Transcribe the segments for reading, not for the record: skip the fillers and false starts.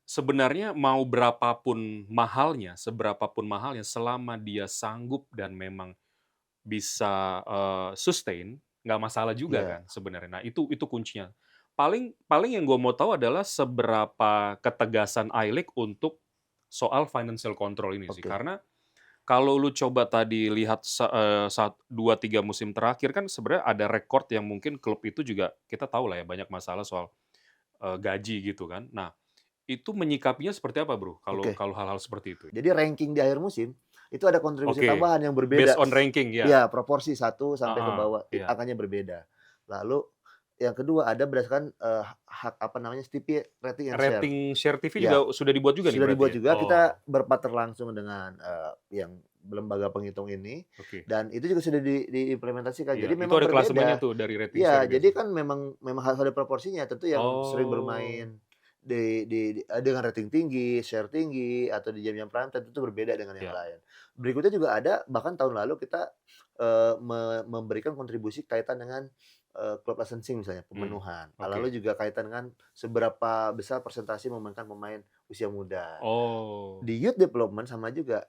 sebenarnya mau seberapapun mahalnya selama dia sanggup dan memang bisa, sustain, nggak masalah juga Iya, kan sebenarnya. Nah itu kuncinya. Paling paling yang gue mau tahu adalah seberapa ketegasan iLeague untuk soal financial control ini sih. oke. Karena kalau lu coba tadi lihat 2, 3 musim terakhir kan sebenarnya ada rekor yang mungkin klub itu juga kita tahu lah ya banyak masalah soal, gaji gitu kan. Nah, itu menyikapinya seperti apa Bro, kalau Oke. kalau hal-hal seperti itu? Jadi ranking di akhir musim, itu ada kontribusi Oke, tambahan yang based berbeda. on ranking ya? Iya, proporsi satu sampai ke Heeh, bawah, iya. angkanya berbeda. Lalu yang kedua ada berdasarkan, hak apa namanya, TP rating and share. Rating Share TV juga Iya, sudah dibuat juga nih sudah berarti dibuat ya? juga, Oh, kita berpartner langsung dengan, yang lembaga penghitung ini, oke. dan itu juga sudah diimplementasikan. Iya, Jadi itu memang ada klasemennya berbeda. tuh dari Rating Share Iya, jadi biasanya. kan memang memang harus ada proporsinya. Tentu yang sering Oh, bermain dengan rating tinggi, share tinggi, atau di jam-jam prime time itu berbeda dengan yang ya, lain. Berikutnya juga ada, bahkan tahun lalu kita, memberikan kontribusi kaitan dengan, klub licensing misalnya, mmm, pemenuhan. oke. Lalu juga kaitan dengan seberapa besar persentase memainkan pemain usia muda. Oh, Di youth development sama juga,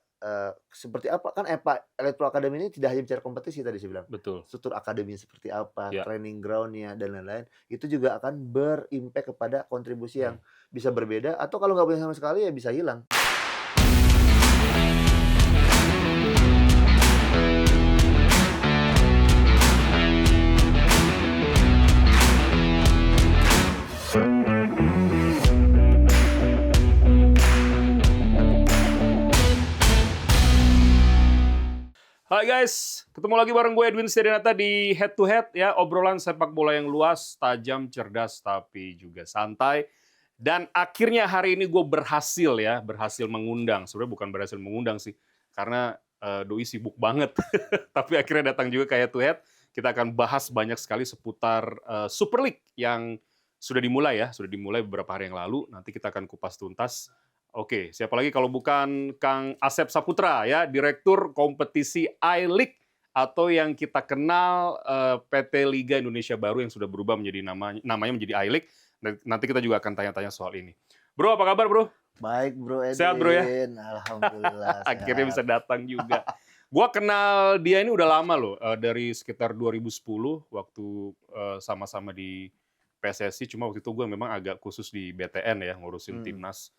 seperti apa kan Electro Academy ini tidak hanya bicara kompetisi tadi saya bilang, betul, struktur akademi seperti apa, ya, training ground-nya dan lain-lain, itu juga akan berimpact kepada kontribusi yang mmm. bisa berbeda atau kalau nggak punya sama sekali ya bisa hilang. Hai guys, ketemu lagi bareng gue Edwin Setiawanata di Head to Head ya, obrolan sepak bola yang luas, tajam, cerdas, tapi juga santai. Dan akhirnya hari ini gue berhasil mengundang. Sebenarnya bukan berhasil mengundang sih, karena doi sibuk banget. Tapi akhirnya datang juga ke Head to Head. Kita akan bahas banyak sekali seputar Super League yang sudah dimulai beberapa hari yang lalu. Nanti kita akan kupas tuntas. Oke, siapa lagi kalau bukan Kang Asep Saputra ya, Direktur Kompetisi I-League atau yang kita kenal PT Liga Indonesia Baru yang sudah berubah menjadi namanya menjadi I-League. Nanti kita juga akan tanya-tanya soal ini. Bro, apa kabar bro? Baik Bro Sehat bro ya? Edwin, alhamdulillah Akhirnya sehat. bisa datang juga. Gua kenal dia ini udah lama loh, dari sekitar 2010 waktu sama-sama di PSSI. Cuma waktu itu gue memang agak khusus di BTN ya, ngurusin Mhm, timnas.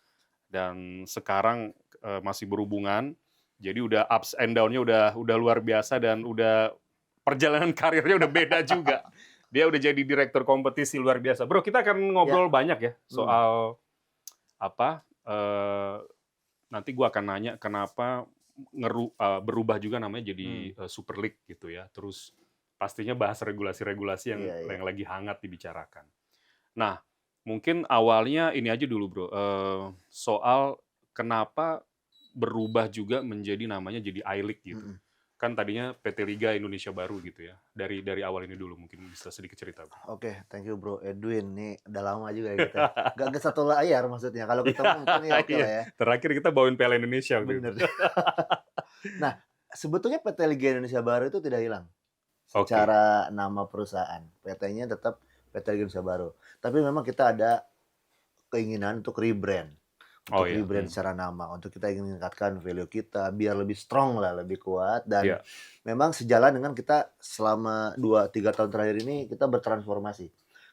Dan sekarang, masih berhubungan, jadi udah ups and down-nya udah luar biasa dan udah perjalanan karirnya udah beda juga. Dia udah jadi direktur kompetisi luar biasa. Bro, kita akan ya, ngobrol banyak ya mhm, soal apa, nanti gua akan nanya kenapa berubah juga namanya jadi, mmm, Super League gitu ya. Terus pastinya bahas regulasi-regulasi yang iya iya. yang lagi hangat dibicarakan. Nah, mungkin awalnya ini aja dulu Bro, soal kenapa berubah juga menjadi namanya jadi I-League gitu. Mhm. Kan tadinya PT Liga Indonesia Baru gitu ya. Dari awal ini dulu mungkin bisa sedikit cerita Bro. Oke, thank you Bro Edwin, nih udah lama juga ya kita, nggak satu layar maksudnya, kalau ketemu mungkin ya oke Iya, lah ya, terakhir kita bawain Piala Indonesia waktu itu. bener. Nah, sebetulnya PT Liga Indonesia Baru itu tidak hilang, Oke, secara nama perusahaan, PT-nya tetap PT Liga Indonesia Baru. Tapi memang kita ada keinginan oh untuk ya, rebrand secara nama, untuk kita ingin meningkatkan value kita, biar lebih strong lah, lebih kuat, dan iya, memang sejalan dengan kita selama 2 3 tahun terakhir ini kita bertransformasi.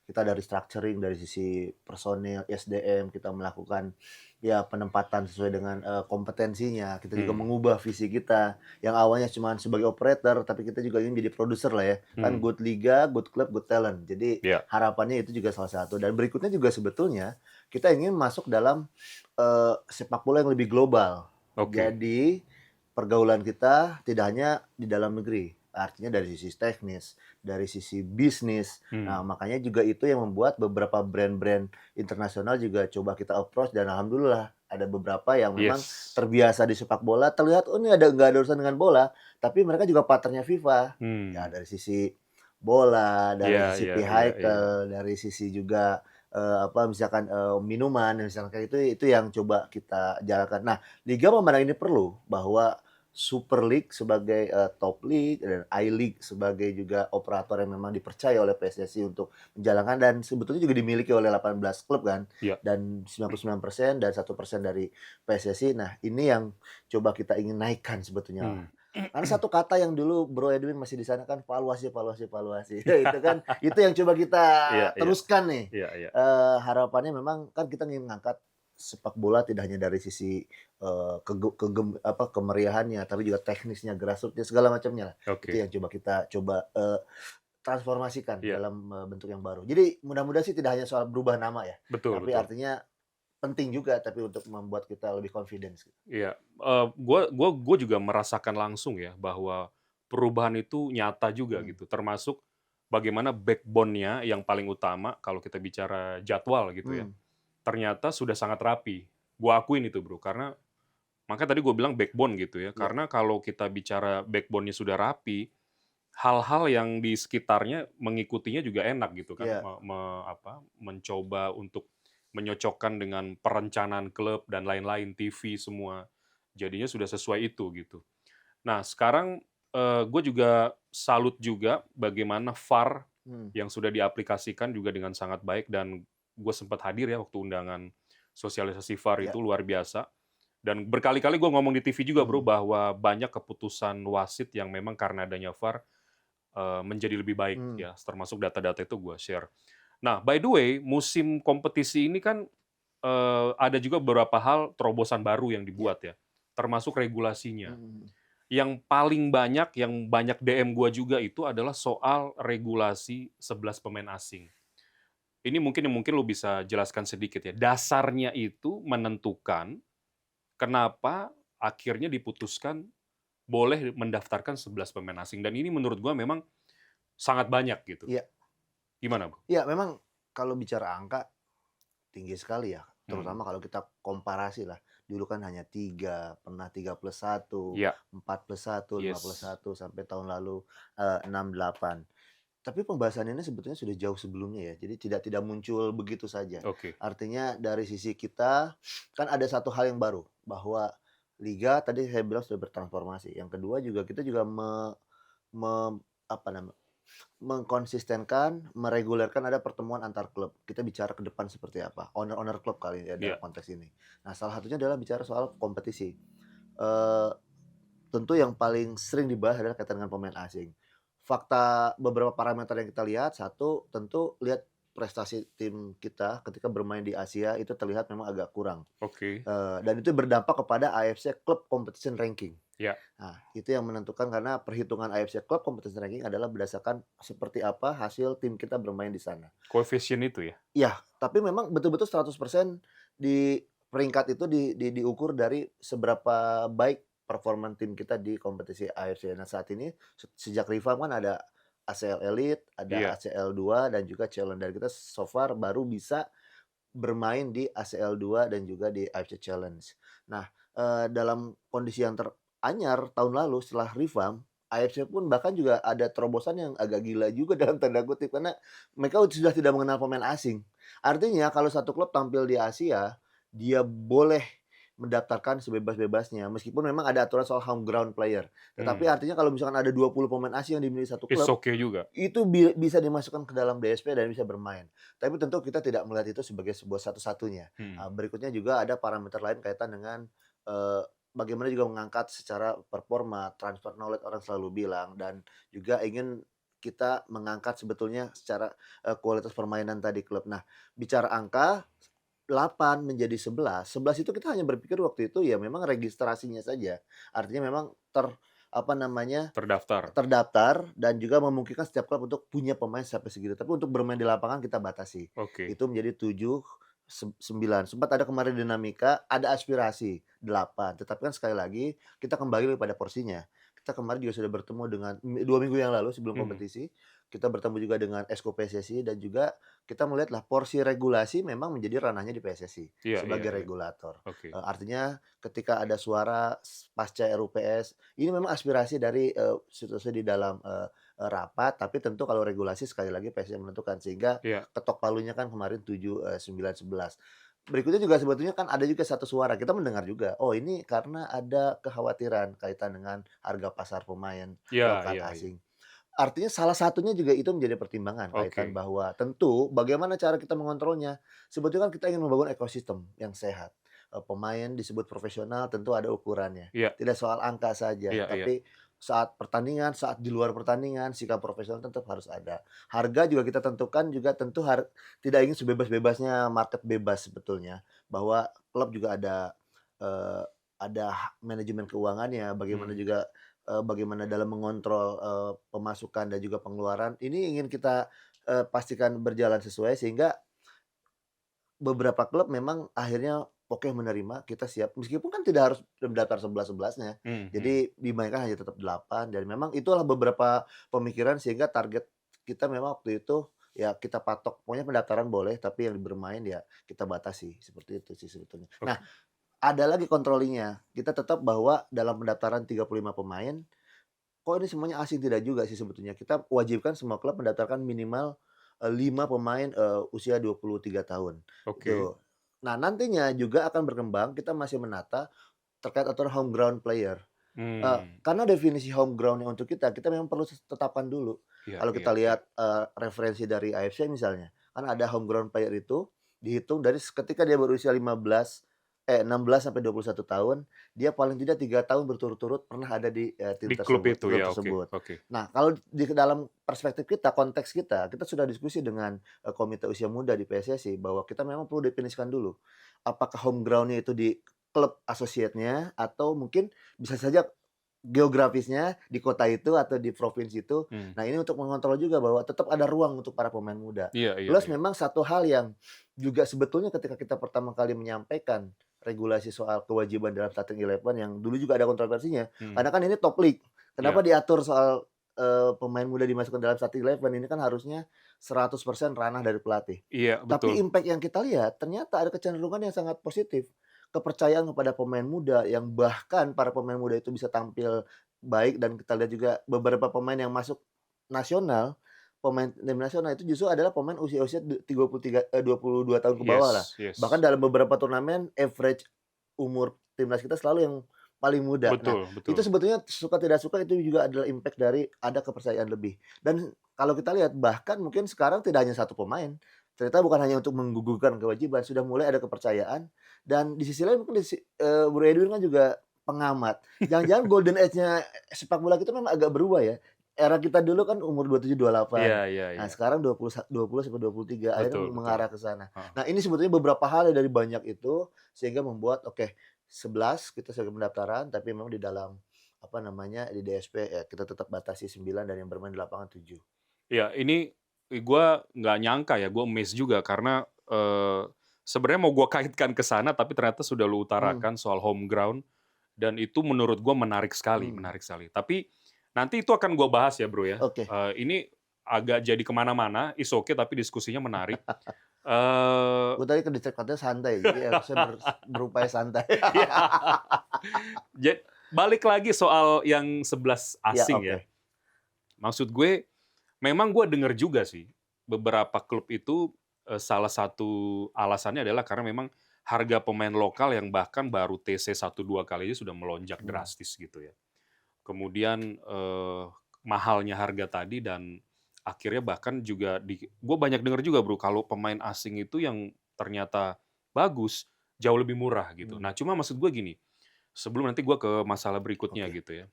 Kita dari structuring, dari sisi personil, SDM, kita melakukan ya penempatan sesuai dengan, kompetensinya, kita juga mmm, mengubah visi kita, yang awalnya cuman sebagai operator, tapi kita juga ingin jadi produser lah ya. Kan mmm, good liga, good club, good talent. Jadi iya, harapannya itu juga salah satu, dan berikutnya juga sebetulnya kita ingin masuk dalam, sepak bola yang lebih global. oke, Jadi pergaulan kita tidak hanya di dalam negeri, artinya dari sisi teknis, dari sisi bisnis. Nah, mmm, makanya juga itu yang membuat beberapa brand-brand internasional juga coba kita approach, dan alhamdulillah ada beberapa yang memang yes, terbiasa di sepak bola, terlihat, "Oh, ini ada nggak ada urusan dengan bola," tapi mereka juga partnernya FIFA. Ya mmm, dari sisi bola, iya dari sisi iya iya iya, vehicle, dari sisi juga, apa, misalkan, minuman, misalkan kayak itu yang coba kita jalankan. Nah, liga memandang ini perlu, bahwa Super League sebagai top league dan I-League sebagai juga operator yang memang dipercaya oleh PSSI untuk menjalankan dan sebetulnya juga dimiliki oleh 18 klub kan Iya. dan 99% dan 1% dari PSSI. Nah, ini yang coba kita ingin naikkan sebetulnya. Hmm. Karena satu kata yang dulu Bro Edwin masih di sana kan valuasi, valuasi, valuasi. Itu kan itu yang coba kita Iya, iya, teruskan nih. iya, iya. Harapannya memang kan kita ingin mengangkat sepak bola tidak hanya dari sisi kemeriahannya, tapi juga teknisnya, grassroots-nya, segala macamnya lah. Itu Oke. yang coba kita transformasikan Iya, dalam bentuk yang baru. Jadi mudah-mudahan sih tidak hanya soal berubah nama ya, betul, tapi betul. artinya penting juga tapi untuk membuat kita lebih confidence gitu. Iya, gua juga merasakan langsung ya bahwa perubahan itu nyata juga Mhm, gitu, termasuk bagaimana backbone-nya yang paling utama kalau kita bicara jadwal gitu ya, mhm, ternyata sudah sangat rapi. Gua akuin itu Bro, karena makanya tadi gue bilang backbone gitu ya, iya, karena kalau kita bicara backbone-nya sudah rapi, hal-hal yang di sekitarnya mengikutinya juga enak gitu kan, iya, mencoba untuk menyocokkan dengan perencanaan klub dan lain-lain, TV semua. Jadinya sudah sesuai itu gitu. Nah sekarang, gue juga salut juga bagaimana VAR mhm, yang sudah diaplikasikan juga dengan sangat baik dan gue sempat hadir ya waktu undangan sosialisasi VAR iya, itu luar biasa. Dan berkali-kali gue ngomong di TV juga Bro, mhm, bahwa banyak keputusan wasit yang memang karena adanya VAR menjadi lebih baik mhm, ya, termasuk data-data itu gue share. Nah, by the way, musim kompetisi ini kan ada juga beberapa hal terobosan baru yang iya, dibuat ya, termasuk regulasinya. mhm, Yang paling banyak, yang banyak DM gue juga itu adalah soal regulasi 11 pemain asing. Ini mungkin lu bisa jelaskan sedikit ya. Dasarnya itu menentukan kenapa akhirnya diputuskan boleh mendaftarkan 11 pemain asing dan ini menurut gua memang sangat banyak gitu. iya. Gimana, Bro? Iya memang kalau bicara angka tinggi sekali ya, Hmm, terutama kalau kita komparasi lah. Dulu kan hanya 3 pernah 31, iya, 41, yes, 51, sampai tahun lalu, 6, 8. Tapi pembahasan ini sebetulnya sudah jauh sebelumnya ya, jadi tidak muncul begitu saja. oke, Artinya dari sisi kita, kan ada satu hal yang baru, bahwa liga tadi saya bilang sudah bertransformasi. Yang kedua juga kita juga me me apa nama mengkonsistenkan, meregulerkan ada pertemuan antar klub. Kita bicara ke depan seperti apa, owner-owner klub kali ya dalam iya, konteks ini. Nah, salah satunya adalah bicara soal kompetisi. Eee, Tentu yang paling sering dibahas adalah kaitan dengan pemain asing. Fakta beberapa parameter yang kita lihat, satu tentu lihat prestasi tim kita ketika bermain di Asia itu terlihat memang agak kurang, oke, dan itu berdampak kepada AFC Club Competition Ranking. iya, Nah, itu yang menentukan karena perhitungan AFC Club Competition Ranking adalah berdasarkan seperti apa hasil tim kita bermain di sana. koefisien itu ya? Iya, tapi memang betul-betul 100% di peringkat itu diukur dari seberapa baik performa tim kita di kompetisi AFC. Nah, saat ini sejak Rifam kan ada ACL Elite, ada Iya, ACL 2 dan juga Challenge dan kita so far baru bisa bermain di ACL 2 dan juga di AFC Challenge. Nah, dalam kondisi yang teranyar tahun lalu setelah revamp, AFC pun bahkan juga ada terobosan yang agak gila juga dalam tanda kutip, karena mereka sudah tidak mengenal pemain asing. Artinya kalau satu klub tampil di Asia, dia boleh mendaftarkan sebebas-bebasnya, meskipun memang ada aturan soal home ground player. Tetapi hmm, artinya kalau misalkan ada 20 pemain asing yang dimiliki satu it's klub, okay juga? itu bisa dimasukkan ke dalam DSP dan bisa bermain. Tapi tentu kita tidak melihat itu sebagai sebuah satu-satunya. Hmm, Berikutnya juga ada parameter lain kaitan dengan, bagaimana juga mengangkat secara performa, transfer knowledge orang selalu bilang, dan juga ingin kita mengangkat sebetulnya secara, kualitas permainan tadi klub. Nah, bicara angka 8 menjadi 11, 11 itu kita hanya berpikir waktu itu ya memang registrasinya saja. Artinya memang apa namanya, terdaftar, terdaftar dan juga memungkinkan setiap klub untuk punya pemain sampai segitu, tapi untuk bermain di lapangan kita batasi. oke, Itu menjadi 7, 9. Sempat ada kemarin dinamika, ada aspirasi 8, tetapi kan sekali lagi kita kembali pada porsinya. Kita kemarin juga sudah bertemu dengan 2 minggu yang lalu sebelum mhm, kompetisi, kita bertemu juga dengan Exco PSSI dan juga kita melihatlah porsi regulasi memang menjadi ranahnya di PSSI iya, iya, sebagai iya, regulator. oke, Artinya ketika ada suara pasca RUPS, ini memang aspirasi dari, situasi di dalam, rapat, tapi tentu kalau regulasi sekali lagi PSSI yang menentukan, sehingga iya, ketok palunya kan kemarin 7, 9, 11. berikutnya juga sebetulnya kan ada juga satu suara, kita mendengar juga, oh ini karena ada kekhawatiran kaitan dengan harga pasar pemain Iya lokal iya iya. asing. Artinya salah satunya juga itu menjadi pertimbangan kaitan Oke. bahwa tentu bagaimana cara kita mengontrolnya. Sebetulnya kan kita ingin membangun ekosistem yang sehat. Pemain disebut profesional tentu ada ukurannya. Iya Tidak soal angka saja, iya iya. tapi saat pertandingan, saat di luar pertandingan, sikap profesional tetap harus ada. Harga juga kita tentukan juga tentu tidak ingin sebebas-bebasnya market bebas sebetulnya. Bahwa klub juga eee, ada manajemen keuangannya, bagaimana Mmm, juga bagaimana dalam mengontrol, pemasukan dan juga pengeluaran, ini ingin kita, pastikan berjalan sesuai sehingga beberapa klub memang akhirnya oke menerima, kita siap, meskipun kan tidak harus mendaftar 11-11-nya. mhm mhm. Jadi dimainkan hanya tetap 8 dan memang itulah beberapa pemikiran sehingga target kita memang waktu itu ya kita patok, pokoknya pendaftaran boleh tapi yang bermain ya kita batasi, seperti itu sih sebetulnya. Nah, Oke. ada lagi controlling-nya, kita tetap bahwa dalam pendaftaran 35 pemain. Kok ini semuanya asing? Tidak juga sih sebetulnya. Kita wajibkan semua klub mendaftarkan minimal, 5 pemain, usia 23 tahun, Oke. itu. Nah, nantinya juga akan berkembang, kita masih menata terkait aturan home ground player. Mmm. Karena definisi home ground-nya untuk kita memang perlu tetapkan dulu. Iya Kalau iya kita iya. lihat, referensi dari AFC misalnya, kan ada home ground player itu dihitung dari ketika dia berusia 16 sampai 21 tahun, dia paling tidak 3 tahun berturut-turut pernah ada di, tim Di klub tersebut itu klub ya, oke tersebut. oke. Nah, kalau di dalam perspektif kita, konteks kita sudah diskusi dengan, komite usia muda di PSSI bahwa kita memang perlu definisikan dulu, apakah home ground-nya itu di klub associate-nya atau mungkin bisa saja geografisnya di kota itu atau di provinsi itu. Mmm. Nah, ini untuk mengontrol juga bahwa tetap ada ruang untuk para pemain muda. Iya iya Plus iya. memang satu hal yang juga sebetulnya ketika kita pertama kali menyampaikan regulasi soal kewajiban dalam starting eleven yang dulu juga ada kontroversinya, Mhm. karena kan ini top league. Iya Kenapa diatur soal, pemain muda dimasukkan dalam starting eleven, ini kan harusnya 100% ranah dari pelatih. iya, betul. Tapi impact yang kita lihat ternyata ada kecenderungan yang sangat positif. Kepercayaan kepada pemain muda yang bahkan para pemain muda itu bisa tampil baik dan kita lihat juga beberapa pemain yang masuk nasional, pemain tim nasional itu justru adalah pemain usia-usia 22 tahun ke bawah lah. Yes Bahkan yes. dalam beberapa turnamen average umur timnas kita selalu yang paling muda. Nah, Betul itu betul. sebetulnya suka tidak suka itu juga adalah impact dari ada kepercayaan lebih. Dan kalau kita lihat bahkan mungkin sekarang tidak hanya satu pemain, ternyata bukan hanya untuk menggugurkan kewajiban, sudah mulai ada kepercayaan dan di sisi lain mungkin Bro Edwin kan juga pengamat. Jangan-jangan golden age-nya sepak bola kita memang agak berubah ya. Era kita dulu kan umur 27, 28. Iya iya Nah, iya. sekarang 20 sampai 23 akhirnya Betul betul. mengarah ke sana. Heeh. Nah, ini sebetulnya beberapa hal dari banyak itu sehingga membuat oke, 11 kita sebagai pendaftaran tapi memang di dalam apa namanya, di DSP ya kita tetap batasi 9 dan yang bermain di lapangan 7. Iya, ini gua nggak nyangka ya, gua amazed juga karena, sebenarnya mau gua kaitkan ke sana, tapi ternyata sudah lu Mmm, utarakan soal home ground dan itu menurut gua menarik sekali mmm, menarik sekali. Tapi nanti itu akan gua bahas ya, Bro, ya. oke. Ini agak jadi kemana mana is okay, tapi diskusinya menarik. Eee, Gue tadi ke-distract katanya santai, jadi ya saya berupaya santai. iya, balik lagi soal yang 11 Ya, asing ya. oke. Maksud gue, memang gue denger juga sih, beberapa klub itu, salah satu alasannya adalah karena memang harga pemain lokal yang bahkan baru TC 1, 2 kali aja sudah melonjak Mmm, drastis gitu ya. Kemudian, mahalnya harga tadi dan akhirnya bahkan juga gue banyak denger juga Bro, kalau pemain asing itu yang ternyata bagus, jauh lebih murah gitu. mmm, Nah cuma maksud gue gini, sebelum nanti gue ke masalah berikutnya oke. gitu ya.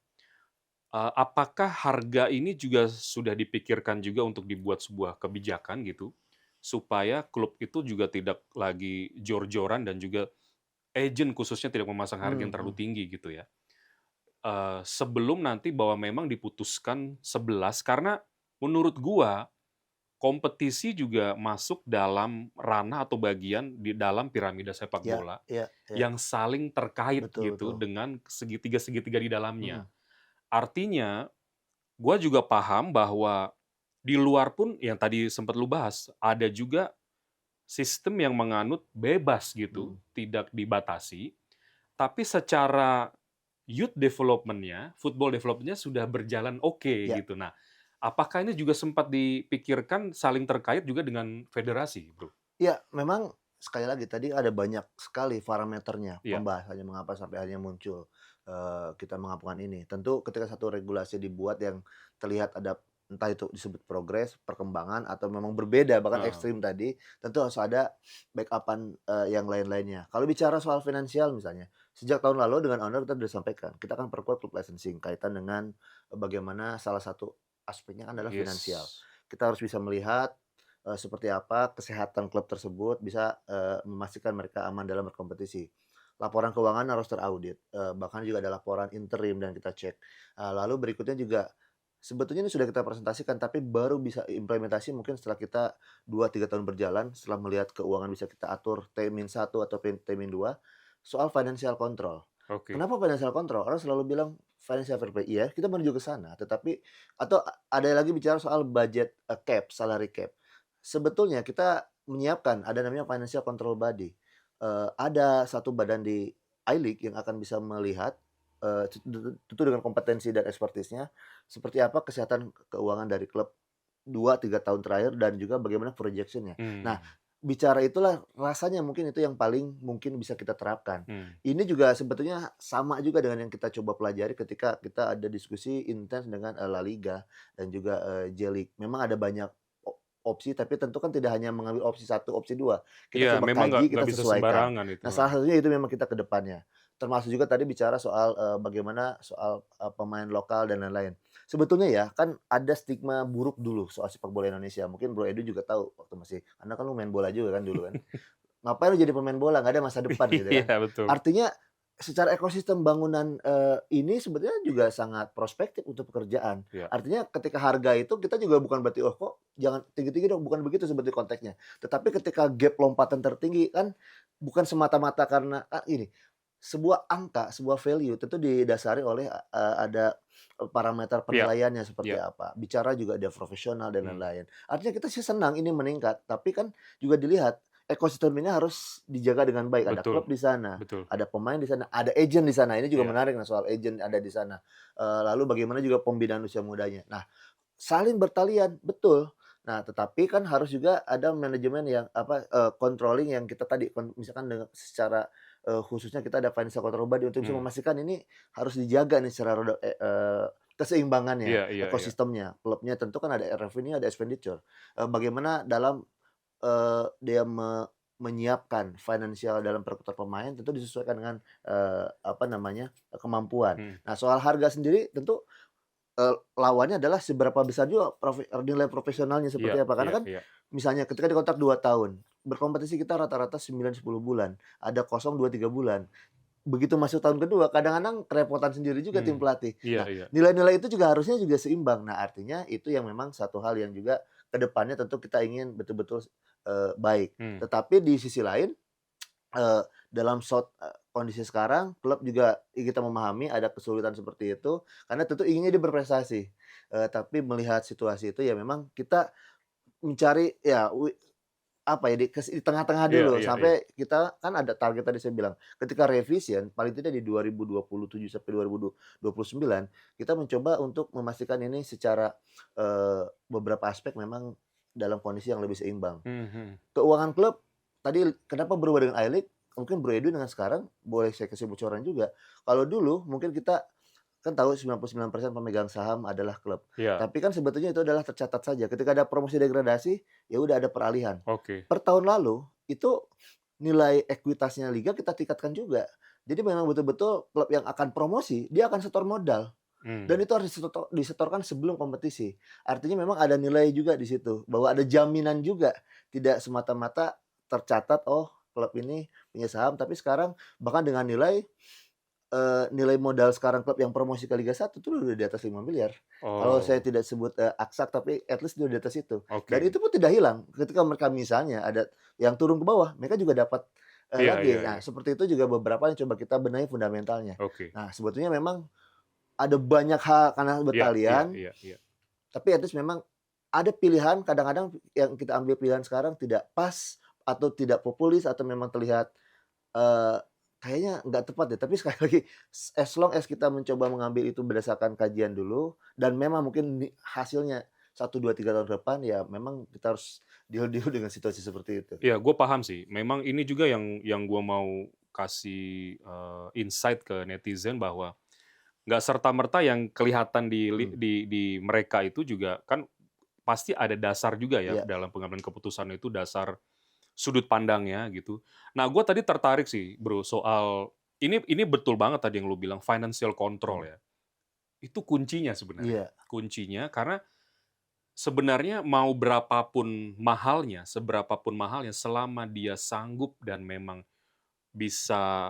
Apakah harga ini juga sudah dipikirkan juga untuk dibuat sebuah kebijakan gitu, supaya klub itu juga tidak lagi jor-joran dan juga agent khususnya tidak memasang harga Mmm, yang terlalu mhm. tinggi gitu ya? Sebelum nanti bahwa memang diputuskan 11 karena menurut gua, kompetisi juga masuk dalam ranah atau bagian di dalam piramida sepak Iya bola iya iya, yang saling terkait betul gitu betul. dengan segitiga-segitiga di dalamnya. Mhm, Artinya gua juga paham bahwa di luar pun yang tadi sempat lu bahas, ada juga sistem yang menganut bebas gitu, mhm. tidak dibatasi, tapi secara youth development-nya, football development-nya sudah berjalan oke Ya. gitu. Nah, apakah ini juga sempat dipikirkan saling terkait juga dengan federasi, Bro? Iya, memang sekali lagi tadi ada banyak sekali parameternya, Iya. pembahasannya mengapa sampai akhirnya muncul, kita mengajukan ini. Tentu ketika satu regulasi dibuat yang terlihat ada entah itu disebut progres, perkembangan, atau memang berbeda bahkan Heeh. ekstrim tadi, tentu harus ada backup-an, yang lain-lainnya. Kalau bicara soal finansial misalnya, sejak tahun lalu dengan owner kita sudah sampaikan, kita akan perkuat klub licensing kaitan dengan, bagaimana salah satu aspeknya adalah finansial. Yes. Kita harus bisa melihat seperti apa kesehatan klub tersebut bisa, memastikan mereka aman dalam berkompetisi. Laporan keuangan harus teraudit, bahkan juga ada laporan interim dan kita cek. Lalu berikutnya juga sebetulnya ini sudah kita presentasikan, tapi baru bisa implementasi mungkin setelah kita 2 3 tahun berjalan, setelah melihat keuangan bisa kita atur T-1 atau T-2, soal financial control. Oke. Kenapa financial control? Orang selalu bilang financial fair play, iya kita menuju ke sana, tetapi atau ada lagi bicara soal budget, cap, salary cap. Sebetulnya kita menyiapkan ada namanya financial control body. Ada satu badan di I-League yang akan bisa melihat, tentu dengan kompetensi dan ekspertisnya, seperti apa kesehatan keuangan dari klub 2 3 tahun terakhir dan juga bagaimana projection-nya. Nah, Mmm. bicara itulah rasanya mungkin itu yang paling mungkin bisa kita terapkan. Mmm. Ini juga sebetulnya sama juga dengan yang kita coba pelajari ketika kita ada diskusi intens dengan, La Liga dan juga, J-League. Memang ada banyak opsi, tapi tentu kan tidak hanya mengambil opsi satu, opsi 2. Kita Iya, coba memang kaji, nggak kita bisa sesuaikan. sembarangan itu, Nah, heeh. salah satunya itu memang kita ke depannya. Termasuk juga tadi bicara soal, bagaimana soal, pemain lokal dan lain-lain. Sebetulnya ya, kan ada stigma buruk dulu soal sepak bola Indonesia. Mungkin Bro Edu juga tahu waktu masih karena kan lu main bola juga kan dulu kan. Ngapain lu jadi pemain bola, nggak ada masa depan gitu kan. Iya, betul. Artinya secara ekosistem bangunan, ini sebetulnya juga sangat prospektif untuk pekerjaan. Iya. Artinya ketika harga itu kita juga bukan berarti, "Oh kok jangan tinggi-tinggi dong," bukan begitu sebetulnya konteksnya. Tetapi ketika gap lompatan tertinggi kan bukan semata-mata karena ini, sebuah angka, sebuah value tentu didasari oleh, ada, parameter Iya. penilaiannya seperti Iya. apa. Bicara juga ada profesional dan Mmm. lain-lain. Artinya kita sih senang ini meningkat, tapi kan juga dilihat ekosistem ini harus dijaga dengan baik. Ada klub Betul. di sana, Betul. ada pemain di sana, ada agent di sana. Ini juga Iya. menarik nah soal agent ada di sana. Lalu bagaimana juga pembinaan usia mudanya. Nah, saling bertalian, betul. Nah, tetapi kan harus juga ada manajemen yang apa, controlling yang kita tadi misalkan dengan secara, khususnya kita ada financial control body untuk bisa Mmm. memastikan ini harus dijaga nih secara keseimbangannya, Iya, iya, iya. ekosistemnya. Klubnya tentu kan ada revenue, ada expenditure. Bagaimana dalam, dia menyiapkan finansial dalam perekrutan pemain tentu disesuaikan dengan, apa namanya, kemampuan. Mhm. Nah, soal harga sendiri tentu lawannya adalah seberapa besar juga nilai profesionalnya Iya, seperti apa. Karena iya, kan iya. misalnya ketika dikontrak 2 tahun, berkompetisi kita rata-rata 9 10 bulan, ada kosong 2 3 bulan. Begitu masuk tahun kedua, kadang-kadang kerepotan sendiri juga tim Mmm. pelatih. Iya, Nah, iya. nilai-nilai itu juga harusnya juga seimbang. Nah, artinya itu yang memang satu hal yang juga ke depannya tentu kita ingin betul-betul, baik. Mmm. Tetapi di sisi lain dalam kondisi sekarang klub juga kita memahami ada kesulitan seperti itu, karena tentu inginnya dia berprestasi. Tapi melihat situasi itu ya memang kita mencari ya apa ya, di tengah-tengah Iya, dulu iya, iya. sampai kita kan ada target tadi saya bilang, ketika revision paling tidak di 2027 sampai 2029 kita mencoba untuk memastikan ini secara, beberapa aspek memang dalam kondisi yang lebih seimbang. Mhm. Keuangan klub, tadi kenapa berubah dengan I-League, mungkin Bro Edwin dengan sekarang boleh saya kasih bocoran juga. Kalau dulu mungkin kita kan tahu 99% pemegang saham adalah klub. Iya. Tapi kan sebetulnya itu adalah tercatat saja. Ketika ada promosi degradasi, ya udah ada peralihan. Oke. Per tahun lalu itu nilai ekuitasnya liga kita tingkatkan juga. Jadi memang betul-betul klub yang akan promosi, dia akan setor modal. Dan Mmm. itu harus disetorkan sebelum kompetisi. Artinya memang ada nilai juga di situ, bahwa ada jaminan juga. Tidak semata-mata tercatat, oh klub ini punya saham, tapi sekarang bahkan dengan nilai modal sekarang klub yang promosi ke Liga 1 itu udah di atas 5 miliar. Kalau saya Oh, tidak sebut, aksak, tapi at least dia di atas itu. Dan oke. itu pun tidak hilang ketika mereka misalnya ada yang turun ke bawah, mereka juga dapat, Iya, lagi. iya, Nah, iya. seperti itu juga beberapa yang coba kita benahi fundamentalnya. Oke. Nah, sebetulnya memang ada banyak hal karena Iya, iya, bertalian, iya, iya. tapi at least memang ada pilihan kadang-kadang yang kita ambil pilihan sekarang tidak pas atau tidak populis atau memang terlihat, eee, kayaknya nggak tepat deh. Tapi sekali lagi as long as kita mencoba mengambil itu berdasarkan kajian dulu dan memang mungkin hasilnya 1, 2, 3 tahun ke depan ya memang kita harus deal-deal dengan situasi seperti itu. Ya, gue paham sih. Memang ini juga yang gue mau kasih insight ke netizen bahwa nggak serta-merta yang kelihatan Mhm, di mereka itu juga kan pasti ada dasar juga ya iya, dalam pengambilan keputusan itu dasar sudut pandangnya gitu. Nah, gue tadi tertarik sih, Bro, soal ini betul banget tadi yang lu bilang financial control mhm, ya. Itu kuncinya sebenarnya. iya, Kuncinya karena sebenarnya mau seberapapun mahalnya selama dia sanggup dan memang bisa,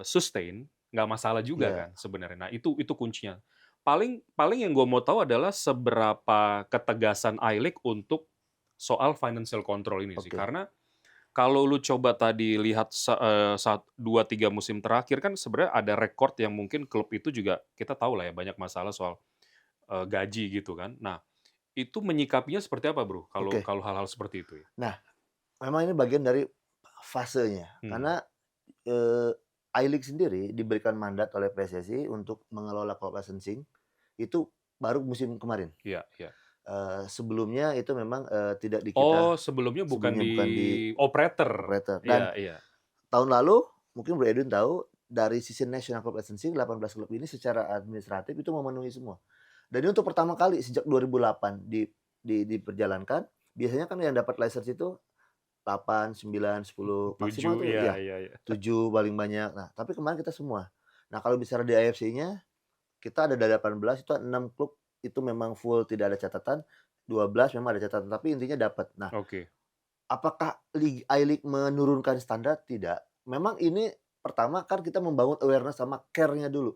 sustain, nggak masalah juga iya, kan sebenarnya. Nah itu kuncinya. Paling paling yang gue mau tahu adalah seberapa ketegasan iLeague untuk soal financial control ini sih. oke. Karena kalau lu coba tadi lihat 2, 3 musim terakhir kan sebenarnya ada rekor yang mungkin klub itu juga kita tahu lah ya banyak masalah soal, gaji gitu kan. Nah, itu menyikapinya seperti apa, Bro, kalau Oke. kalau hal-hal seperti itu ya? Nah, memang ini bagian dari fasenya, Hmm, karena, I-League sendiri diberikan mandat oleh PSSI untuk mengelola klub licensing itu baru musim kemarin. iya iya. Sebelumnya itu memang, tidak di Oh, kita, sebelumnya bukan sebelumnya di bukan di operator? operator. Iya Dan iya. tahun lalu mungkin Bro Edwin tahu dari sisi National Club Licensing 18 klub ini secara administratif itu memenuhi semua. Dan ini untuk pertama kali sejak 2008 diperjalankan, biasanya kan yang dapat lisensi itu 8, 9, 10, maksimal 7, tuh iya ya iya iya. 7 paling banyak. Nah, tapi kemarin kita semua. Nah, kalau bicara di AFC-nya, kita ada 18 itu 6 klub itu memang full tidak ada catatan, 12 memang ada catatan, tapi intinya dapat. Nah, Oke. apakah I-League menurunkan standar? Tidak. Memang ini pertama kan kita membangun awareness sama care-nya dulu.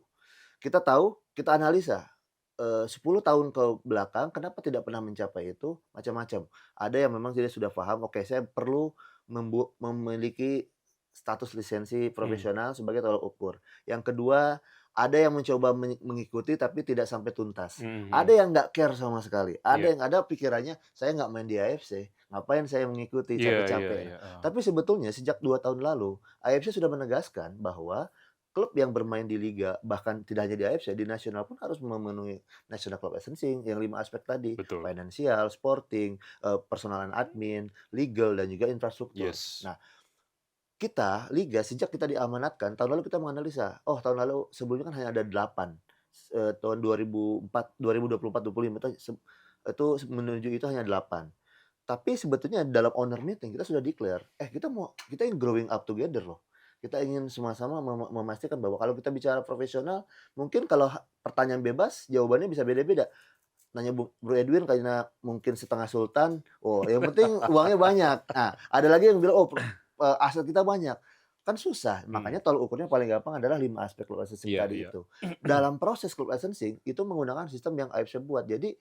Kita tahu, kita analisa, 10 tahun ke belakang kenapa tidak pernah mencapai itu, macam-macam. Ada yang memang dia sudah paham, oke saya perlu memiliki status lisensi Mmm, profesional sebagai tolak ukur. Yang kedua, ada yang mencoba mengikuti tapi tidak sampai tuntas. mhm mhm. Ada yang nggak care sama sekali, ada Iya. yang ada pikirannya, "Saya nggak main di AFC, ngapain saya mengikuti Iya iya capek-capek." Nah, iya, heeh. tapi sebetulnya sejak 2 tahun lalu, AFC sudah menegaskan bahwa klub yang bermain di liga, bahkan tidak hanya di AFC, di nasional pun harus memenuhi National Club Licensing yang 5 aspek tadi, Betul. finansial, sporting, personal and admin, legal, dan juga infrastruktur. Yes. Nah, kita liga sejak kita diamanatkan, tahun lalu kita menganalisa, oh tahun lalu sebelumnya kan hanya ada 8, tahun 2024, 2025 itu menuju itu hanya 8. Tapi sebetulnya dalam owner meeting kita sudah declare, kita ingin growing up together loh. Kita ingin sama-sama memastikan bahwa kalau kita bicara profesional, mungkin kalau pertanyaan bebas, jawabannya bisa beda-beda. Nanya Bro Edwin karena mungkin setengah sultan, oh yang penting uangnya banyak. Nah, ada lagi yang bilang, "Oh aset kita banyak." Kan susah, Mmm, makanya tolak ukurnya paling gampang adalah 5 aspek klub licensing iya tadi iya. itu. Dalam proses klub licensing, itu menggunakan sistem yang AFC buat. Jadi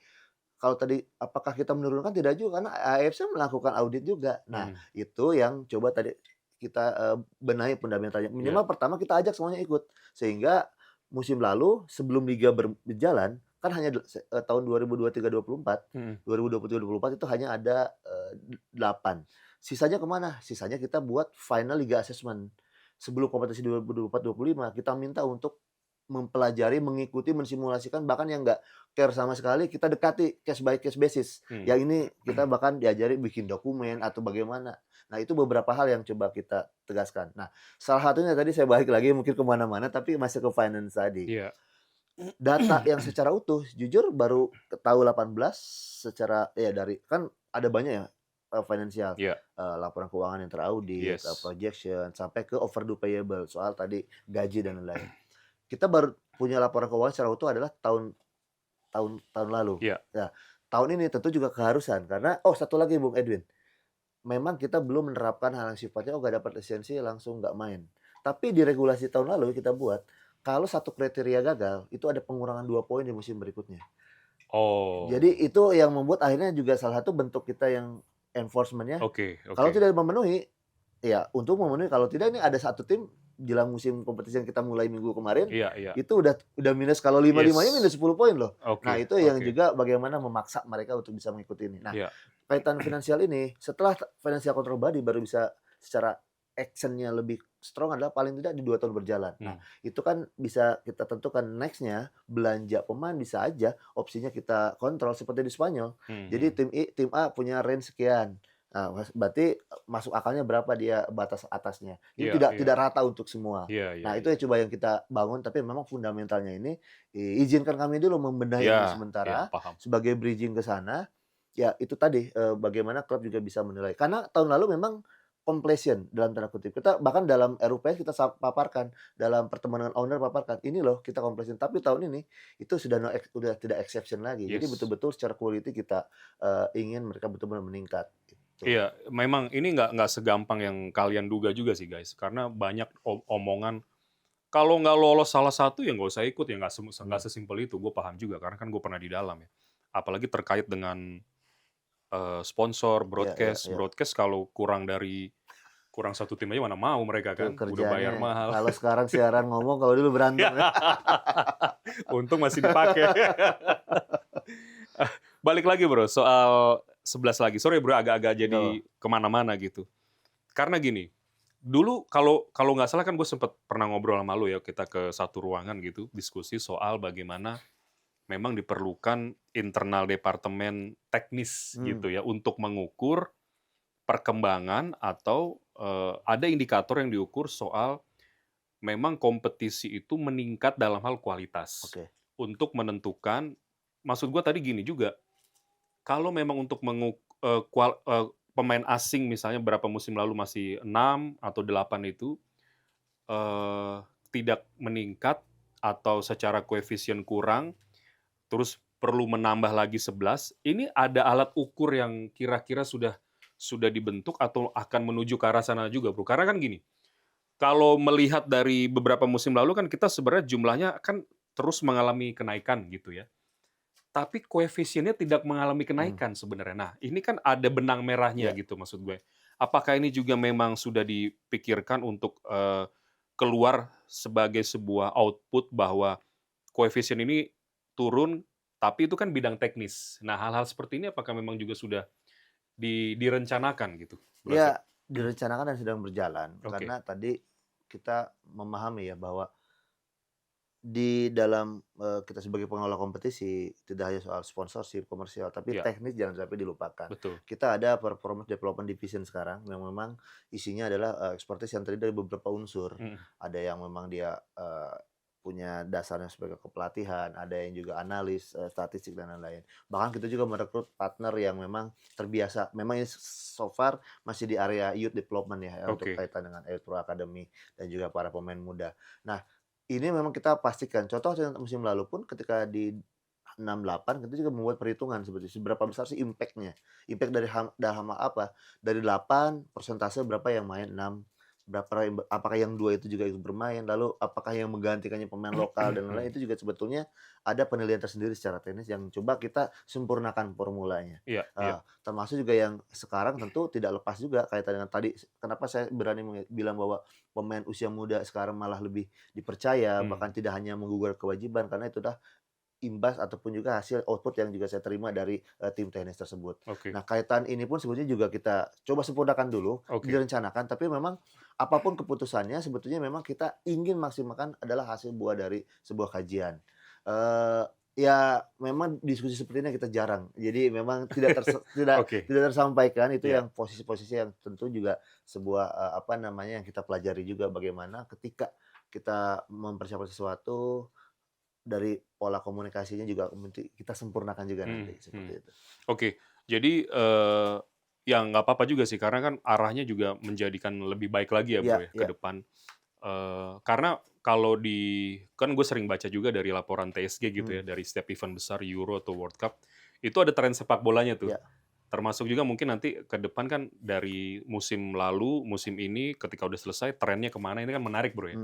kalau tadi apakah kita menurunkan? Tidak juga, karena AFC melakukan audit juga. Nah, Mhm, itu yang coba tadi kita, benahi fundamentalnya. iya. Minimal pertama kita ajak semuanya ikut, sehingga musim lalu sebelum liga berjalan, kan hanya tahun 2023-24, Mhm. 2023-24 itu hanya ada, 8. Sisanya kemana? Sisanya kita buat final liga assessment. Sebelum kompetisi 2024-25 kita minta untuk mempelajari, mengikuti, mensimulasikan, bahkan yang nggak care sama sekali kita dekati case by case basis. Mhm. Yang ini kita bahkan diajari bikin dokumen atau bagaimana. Nah, itu beberapa hal yang coba kita tegaskan. Nah, salah satunya tadi saya balik lagi mungkin ke mana-mana tapi masih ke finance tadi. Iya. Data yang secara utuh jujur baru tahu 18 secara ya dari kan ada banyak ya, finansial, Iya. laporan keuangan yang teraudit, Yes. projection, sampai ke overdue payable soal tadi gaji dan lain-lain. Kita baru punya laporan keuangan secara utuh adalah tahun tahun tahun lalu. Iya. Nah, tahun ini tentu juga keharusan karena oh satu lagi Bung Edwin, memang kita belum menerapkan hal yang sifatnya, oh nggak dapat lisensi langsung nggak main. Tapi di regulasi tahun lalu kita buat, kalau satu kriteria gagal, itu ada pengurangan 2 poin di musim berikutnya. Jadi Oh, itu yang membuat akhirnya juga salah satu bentuk kita yang enforcement-nya, oke kalau oke. tidak memenuhi, ya untuk memenuhi, kalau tidak ini ada satu tim jelang musim kompetisi yang kita mulai minggu kemarin, Iya iya. itu udah minus kalau 5-5-nya Yes. minus 10 poin loh. Nah Oke itu yang oke. juga bagaimana memaksa mereka untuk bisa mengikuti ini. Nah Iya. kaitan finansial ini, setelah financial control body baru bisa secara action-nya lebih strong adalah paling tidak di 2 tahun berjalan. Nah, itu kan bisa kita tentukan next-nya belanja pemain bisa aja opsinya kita kontrol seperti di Spanyol. Jadi tim A punya range sekian. Nah, berarti masuk akalnya berapa dia batas atasnya. Ini Iya, tidak iya. tidak rata untuk semua. Iya, iya, Nah, itu iya. yang coba yang kita bangun tapi memang fundamentalnya ini izinkan kami dulu membenahi ini Iya, iya, sementara paham. sebagai bridging ke sana. Ya itu tadi bagaimana klub juga bisa menilai. Karena tahun lalu memang completion dalam tanda kutip. Kita bahkan dalam RUPS kita paparkan, dalam pertemuan dengan owner paparkan, ini loh kita completion. Tapi tahun ini itu sudah udah tidak exception lagi. Jadi Yes. betul-betul secara quality kita ingin mereka betul-betul meningkat. Gitu. Iya, memang ini nggak segampang yang kalian duga juga sih guys, karena banyak omongan kalau nggak lolos salah satu ya nggak usah ikut ya nggak sesimpel itu. Gue paham juga karena kan gue pernah di dalam ya. Apalagi terkait dengan sponsor, Iya, iya, iya. broadcast kalau kurang satu tim aja mana mau mereka Itu kan, udah bayar kerjaannya mahal. kalau sekarang siaran ngomong, kalau dulu berantem ya. Untung masih dipakai. Balik lagi bro, soal 11 lagi. Sorry bro, agak-agak jadi kemana-mana gitu. Karena gini, dulu kalau nggak salah kan gue sempat pernah ngobrol sama lu ya, kita ke satu ruangan gitu, diskusi soal bagaimana memang diperlukan internal departemen teknis gitu ya, untuk mengukur perkembangan atau ada indikator yang diukur soal memang kompetisi itu meningkat dalam hal kualitas. Oke. Untuk menentukan, maksud gue tadi gini juga, kalau memang untuk pemain asing misalnya berapa musim lalu masih 6 atau 8 itu tidak meningkat atau secara koefisien kurang, terus perlu menambah lagi 11, ini ada alat ukur yang kira-kira sudah dibentuk atau akan menuju ke arah sana juga, bro. Karena kan gini, kalau melihat dari beberapa musim lalu kan kita sebenarnya jumlahnya kan terus mengalami kenaikan gitu ya. Tapi koefisiennya tidak mengalami kenaikan sebenarnya. Nah, ini kan ada benang merahnya gitu maksud gue. Apakah ini juga memang sudah dipikirkan untuk keluar sebagai sebuah output bahwa koefisien ini turun, tapi itu kan bidang teknis. Nah, hal-hal seperti ini apakah memang juga sudah direncanakan gitu? Ya, direncanakan dan sedang berjalan. Oke. Karena tadi kita memahami ya bahwa di dalam kita sebagai pengelola kompetisi tidak hanya soal sponsorship, komersial, tapi Iya. teknis jangan sampai dilupakan. Betul. Kita ada performance development division sekarang yang memang isinya adalah expertise yang terdiri dari beberapa unsur. Ada yang memang dia punya dasarnya sebagai kepelatihan, ada yang juga analis, statistik dan lain-lain. Bahkan kita juga merekrut partner yang memang terbiasa. Memang ini so far masih di area youth development ya, untuk kaitan dengan Youth Pro Academy dan juga para pemain muda. Nah, ini memang kita pastikan. Contoh musim lalu pun ketika di 6-8 kita juga membuat perhitungan seperti seberapa besar sih impact-nya. Impact dari dalam apa? Dari 8 persentase berapa yang main, 6 berapa apakah yang 2 itu juga ikut bermain, lalu apakah yang menggantikannya pemain lokal dan lain-lain, itu juga sebetulnya ada penilaian tersendiri secara teknis yang coba kita sempurnakan formulanya. Iya, iya. Termasuk juga yang sekarang tentu tidak lepas juga kaitan dengan tadi, kenapa saya berani bilang bahwa pemain usia muda sekarang malah lebih dipercaya, bahkan tidak hanya menggugur kewajiban, karena itu dah imbas ataupun juga hasil output yang juga saya terima dari tim teknis tersebut. Nah, kaitan ini pun sebetulnya juga kita coba sempurnakan dulu, direncanakan, tapi memang apapun keputusannya sebetulnya memang kita ingin maksimalkan adalah hasil buah dari sebuah kajian. Ya memang diskusi seperti ini kita jarang. Jadi memang tidak tidak tersampaikan itu yang posisi-posisi yang tentu juga sebuah apa namanya yang kita pelajari juga bagaimana ketika kita mempersiapkan sesuatu dari pola komunikasinya juga kita sempurnakan juga nanti seperti itu. Oke, jadi ya nggak apa-apa juga sih karena kan arahnya juga menjadikan lebih baik lagi ya bro ya ke depan. Karena kalau kan gue sering baca juga dari laporan TSG gitu ya, dari setiap event besar Euro atau World Cup itu ada tren sepak bolanya tuh. Termasuk juga mungkin nanti ke depan kan dari musim lalu, musim ini ketika udah selesai trennya kemana ini kan menarik bro ya.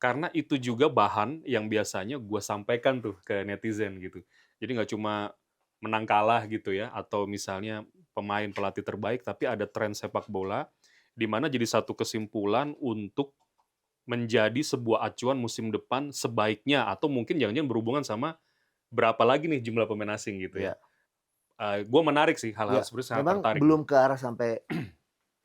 Karena itu juga bahan yang biasanya gue sampaikan tuh ke netizen gitu. Jadi nggak cuma menang kalah gitu ya, atau misalnya pemain pelatih terbaik, tapi ada tren sepak bola, di mana jadi satu kesimpulan untuk menjadi sebuah acuan musim depan sebaiknya, atau mungkin jangan-jangan berhubungan sama berapa lagi nih jumlah pemain asing gitu ya. Gue menarik sih hal-hal seperti itu, sangat memang tertarik. belum ke arah sampai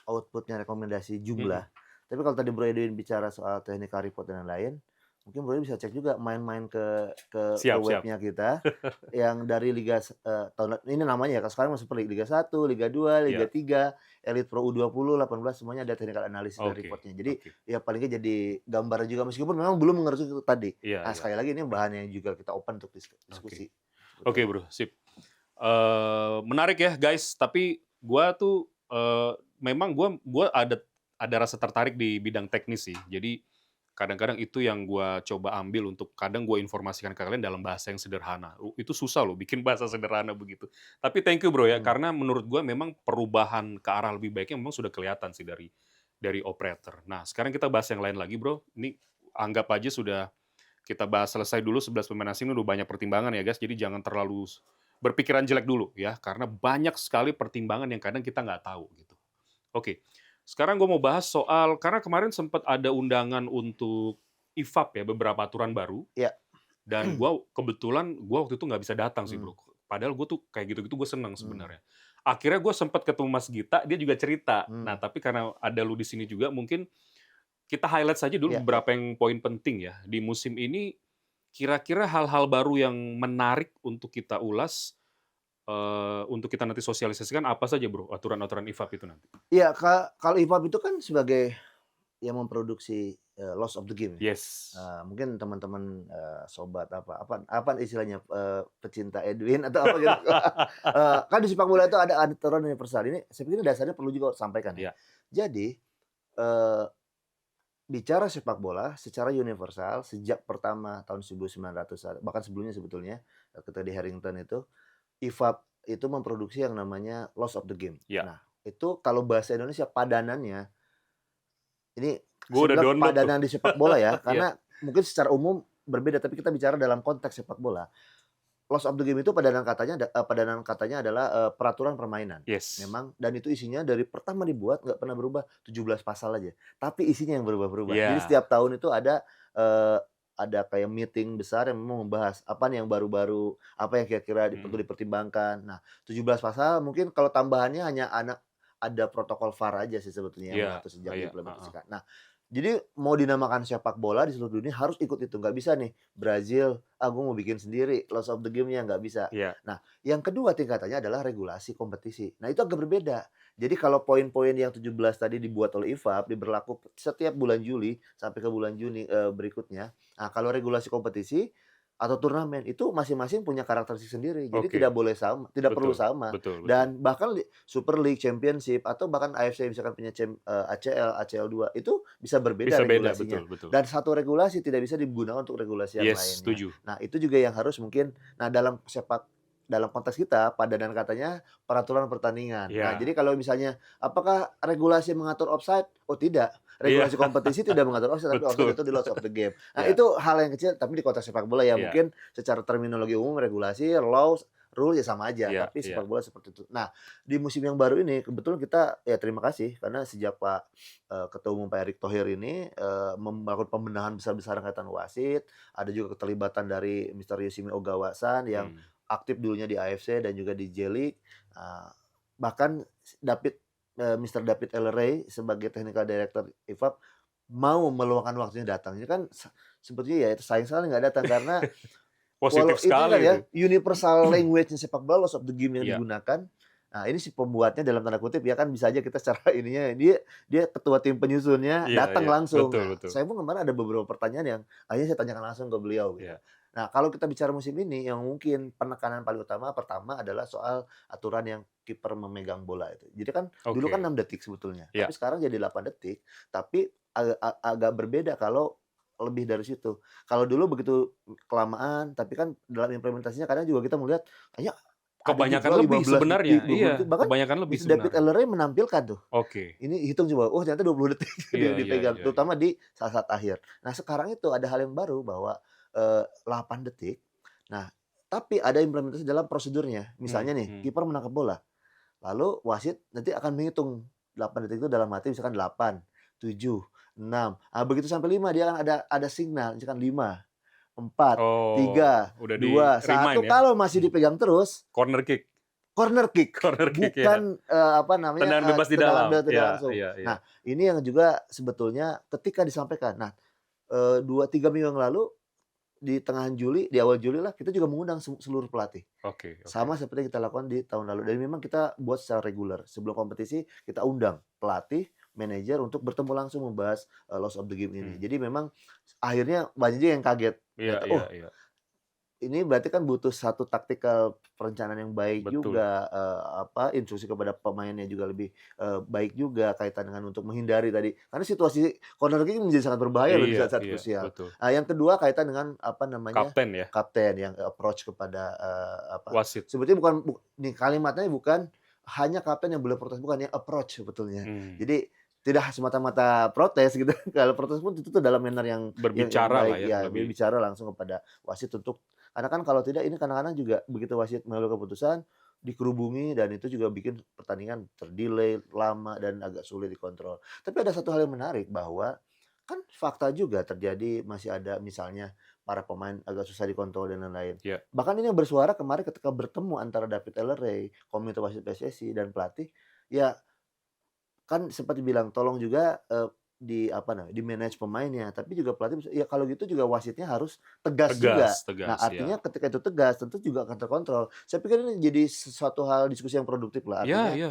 outputnya rekomendasi jumlah. Tapi kalau tadi Bro Edwin bicara soal technical report dan lain-lain, mungkin Bro Edwin bisa cek juga main-main ke Siap, siap. webnya kita yang dari tahun ini namanya ya, kalau sekarang masih Liga 1, Liga 2, Liga Iya. 3, Elite Pro U20, 18 semuanya ada technical analysis dan Oke, reportnya. Jadi oke. ya paling nggak jadi gambar juga meskipun memang belum mengerucut itu tadi. Iya, Nah, iya. sekali lagi ini bahan yang juga kita open untuk Oke. diskusi. Oke, Sebetulnya. Bro, sip. Menarik ya, guys, tapi gua tuh, memang gua ada rasa tertarik di bidang teknis sih. Jadi kadang-kadang itu yang gua coba ambil untuk kadang gua informasikan ke kalian dalam bahasa yang sederhana. Itu susah loh bikin bahasa sederhana begitu. Tapi thank you, Bro, ya, Mhm. karena menurut gua memang perubahan ke arah lebih baiknya memang sudah kelihatan sih dari operator. Nah, sekarang kita bahas yang lain lagi, Bro. Ini anggap aja sudah kita bahas selesai dulu 11 pemain asing, udah banyak pertimbangan ya, guys. Jadi jangan terlalu berpikiran jelek dulu ya, karena banyak sekali pertimbangan yang kadang kita nggak tahu gitu. Oke, sekarang gue mau bahas soal, karena kemarin sempat ada undangan untuk IFAB ya, beberapa aturan baru, Iya. dan kebetulan gue waktu itu nggak bisa datang sih, Mmm, Bro. Padahal gue tuh kayak gitu-gitu gue seneng mmm, sebenarnya. Akhirnya gue sempat ketemu Mas Gita, dia juga cerita. Nah, mmm. tapi karena ada lu di sini juga, mungkin kita highlight saja dulu Iya, iya. beberapa yang poin penting ya. Di musim ini, kira-kira hal-hal baru yang menarik untuk kita ulas, untuk kita nanti sosialisasikan apa saja, Bro, aturan-aturan IFAB itu nanti? Iya, kalau IPAB itu kan sebagai yang memproduksi, Laws of the Game ya. Yes. Mungkin teman-teman, sobat apa istilahnya, pecinta Edwin atau apa gitu, kan di sepak bola itu ada aturan universal. Ini saya pikir dasarnya perlu juga sampaikan ya. Iya, Jadi, eee, bicara sepak bola secara universal sejak pertama tahun 1900-an, bahkan sebelumnya sebetulnya, ketika di Harrington itu, IFAB itu memproduksi yang namanya Laws of the Game. iya. Nah, itu kalau bahasa Indonesia padanannya, ini Gue saya udah bilang download tuh. padanan di sepak bola ya, Iya. karena mungkin secara umum berbeda, tapi kita bicara dalam konteks sepak bola. Laws of the Game itu padanan katanya adalah, peraturan permainan. Yes. Memang dan itu isinya dari pertama dibuat nggak pernah berubah, 17 pasal aja. Tapi isinya yang berubah-berubah. Jadi Iya. setiap tahun itu ada kayak meeting besar yang memang membahas apa nih yang baru-baru, apa yang kira-kira perlu Mhm. dipertimbangkan. Nah, 17 pasal mungkin kalau tambahannya hanya ada protokol VAR aja sih sebetulnya yang Iya, mengatur sejak iya, heeh. diimplementasikan. Nah, jadi mau dinamakan sepak bola di seluruh dunia harus ikut itu, nggak bisa nih Brazil, gue mau bikin sendiri Laws of the Game-nya, nggak bisa. Iya. Nah, yang kedua tingkatannya adalah regulasi kompetisi. Nah, itu agak berbeda. Jadi kalau poin-poin yang 17 tadi dibuat oleh IFAB, diberlaku setiap bulan Juli sampai ke bulan Juni, berikutnya. Nah, kalau regulasi kompetisi atau turnamen itu masing-masing punya karakteristik sendiri. Jadi Oke. tidak perlu Betul, sama. betul, betul. Dan bahkan Super League, Championship, atau bahkan AFC misalkan punya ACL, ACL2 itu bisa berbeda Bisa beda, regulasinya. betul, betul. Dan satu regulasi tidak bisa digunakan untuk regulasi yang Yes, lainnya. setuju. Nah, itu juga yang harus mungkin dalam konteks kita padanan katanya peraturan pertandingan. Nah, Iya. jadi kalau misalnya apakah regulasi mengatur offside? Oh, tidak. Iya, Regulasi kompetisi tidak mengatur offside, tapi offside betul. itu di Laws of the Game. Nah, Iya, itu hal yang kecil tapi di konteks sepak bola ya iya, mungkin secara terminologi umum regulasi, laws, rule ya sama aja, iya, tapi iya. sepak bola seperti itu. Nah, di musim yang baru ini kebetulan kita ya terima kasih karena sejak Ketua Umum Pak Erick Thohir ini, melakukan pembenahan besar-besaran kaitan wasit, ada juga keterlibatan dari Mister Yoshimi Ogawa-san yang Hmm. aktif dulunya di AFC dan juga di J-League, bahkan David Mister David Elleray sebagai Technical Director IFAB mau meluangkan waktunya datang. Ini kan sebetulnya ya itu sayang sekali nggak datang karena Positif itu kan sekali ya itu. universal language-nya sepak bola, Laws of the Game yang Iya, digunakan. Nah, ini si pembuatnya dalam tanda kutip ya kan bisa aja kita secara ininya dia dia ketua tim penyusunnya iya, datang iya. langsung. Betul, Nah, betul. saya pun kemarin ada beberapa pertanyaan yang akhirnya saya tanyakan langsung ke beliau gitu. Iya. Nah, kalau kita bicara musim ini yang mungkin penekanan paling utama pertama adalah soal aturan yang kiper memegang bola itu. Jadi kan dulu kan Oke. 6 detik sebetulnya, tapi Iya. sekarang jadi 8 detik, tapi agak berbeda kalau lebih dari situ. Kalau dulu begitu kelamaan, tapi kan dalam implementasinya kadang juga kita melihat kayaknya ada Kebanyakan juga lebih 15 sebenarnya. detik, 20 detik, Iya, bahkan kebanyakan lebih Mister David sebenarnya. Elleray menampilkan tuh, Oke. ini hitung coba, oh ternyata 20 detik dia Iya, iya, dipegang, iya, iya. terutama di saat-saat akhir. Nah sekarang itu ada hal yang baru bahwa, 8 detik, nah tapi ada implementasi dalam prosedurnya. Hmm, Misalnya nih, hmm. kiper menangkap bola, lalu wasit nanti akan menghitung 8 detik itu dalam arti misalkan 8, 7, 6, begitu sampai 5 dia akan ada sinyal, misalkan 5, 4, Oh, 3, udah 2, di-remind 1, ya? kalau masih Hmm. dipegang terus, Corner kick? corner kick, Corner kick ya. bukan, Tendangan bebas di tendangan dalam. bebas tidak Iya, langsung. iya, iya. Nah, ini yang juga sebetulnya ketika disampaikan, nah, 2, 3 minggu yang lalu, di tengah Juli, di awal Juli lah, kita juga mengundang seluruh pelatih. Oke, oke. Sama seperti yang kita lakukan di tahun lalu dan memang kita buat secara reguler. Sebelum kompetisi kita undang pelatih, manajer untuk bertemu langsung membahas, loss of the game ini. Hmm. Jadi memang akhirnya banyak juga yang kaget, Iya, ternyata, iya, "Oh, iya. ini berarti kan butuh satu taktikal perencanaan yang baik Betul. juga, instruksi kepada pemainnya juga lebih, baik juga kaitan dengan untuk menghindari tadi." Karena situasi corner kick menjadi sangat berbahaya loh di Iya, saat-saat iya, krusial. betul. Nah, yang kedua kaitan dengan Kapten ya, kapten yang approach kepada, wasit. sebetulnya bukan nih kalimatnya bukan hanya kapten yang boleh protes, bukan, yang approach sebetulnya. Hmm. Jadi tidak semata-mata protes gitu, kalau protes pun itu tuh dalam manner yang Berbicara lah baik, ya, ya lebih. berbicara langsung kepada wasit untuk karena kan kalau tidak ini kadang-kadang juga begitu wasit mengambil keputusan, dikerubungi dan itu juga bikin pertandingan ter-delay, lama dan agak sulit dikontrol. Tapi ada satu hal yang menarik bahwa, kan fakta juga terjadi masih ada misalnya para pemain agak susah dikontrol dan lain-lain. Ya. Bahkan ini yang bersuara kemarin ketika bertemu antara David Elleray, komite wasit PSSI dan pelatih, ya kan sempat dibilang tolong juga, di-manage pemainnya, tapi juga pelatih ya kalau gitu juga wasitnya harus tegas Tegas, juga. Nah, tegas, ya. artinya ketika itu tegas tentu juga akan terkontrol. Saya pikir ini jadi sesuatu hal diskusi yang produktif lah, Iya, artinya, iya.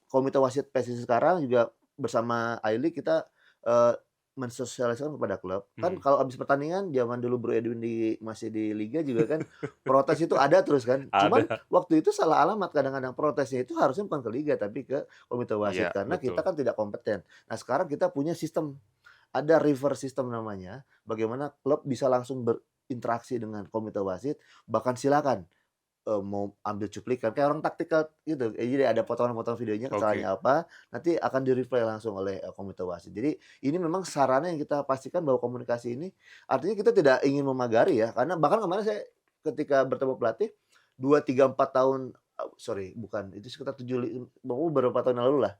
komite wasit PSSI sekarang juga bersama I-League kita, eee, mensosialisasikan kepada klub. Kan Hmm. kalau habis pertandingan zaman dulu Bro Edwin masih di liga juga kan protes itu ada terus kan. Cuman Ada. waktu itu salah alamat kadang-kadang protesnya itu harusnya bukan ke liga tapi ke komite wasit Iya, karena kita betul. kan tidak kompeten. Nah, sekarang kita punya sistem, ada reverse system namanya, bagaimana klub bisa langsung berinteraksi dengan komite wasit, bahkan silakan mau ambil cuplikan kayak orang taktikal gitu, jadi ada potongan-potongan videonya Oke. kesalahannya apa, nanti akan di-replay langsung oleh, komite wasit. Jadi ini memang sarana yang kita pastikan bahwa komunikasi ini artinya kita tidak ingin memagari ya, karena bahkan kemarin saya ketika bertemu pelatih 2 3 4 tahun, sorry bukan, itu sekitar beberapa tahun lalu lah.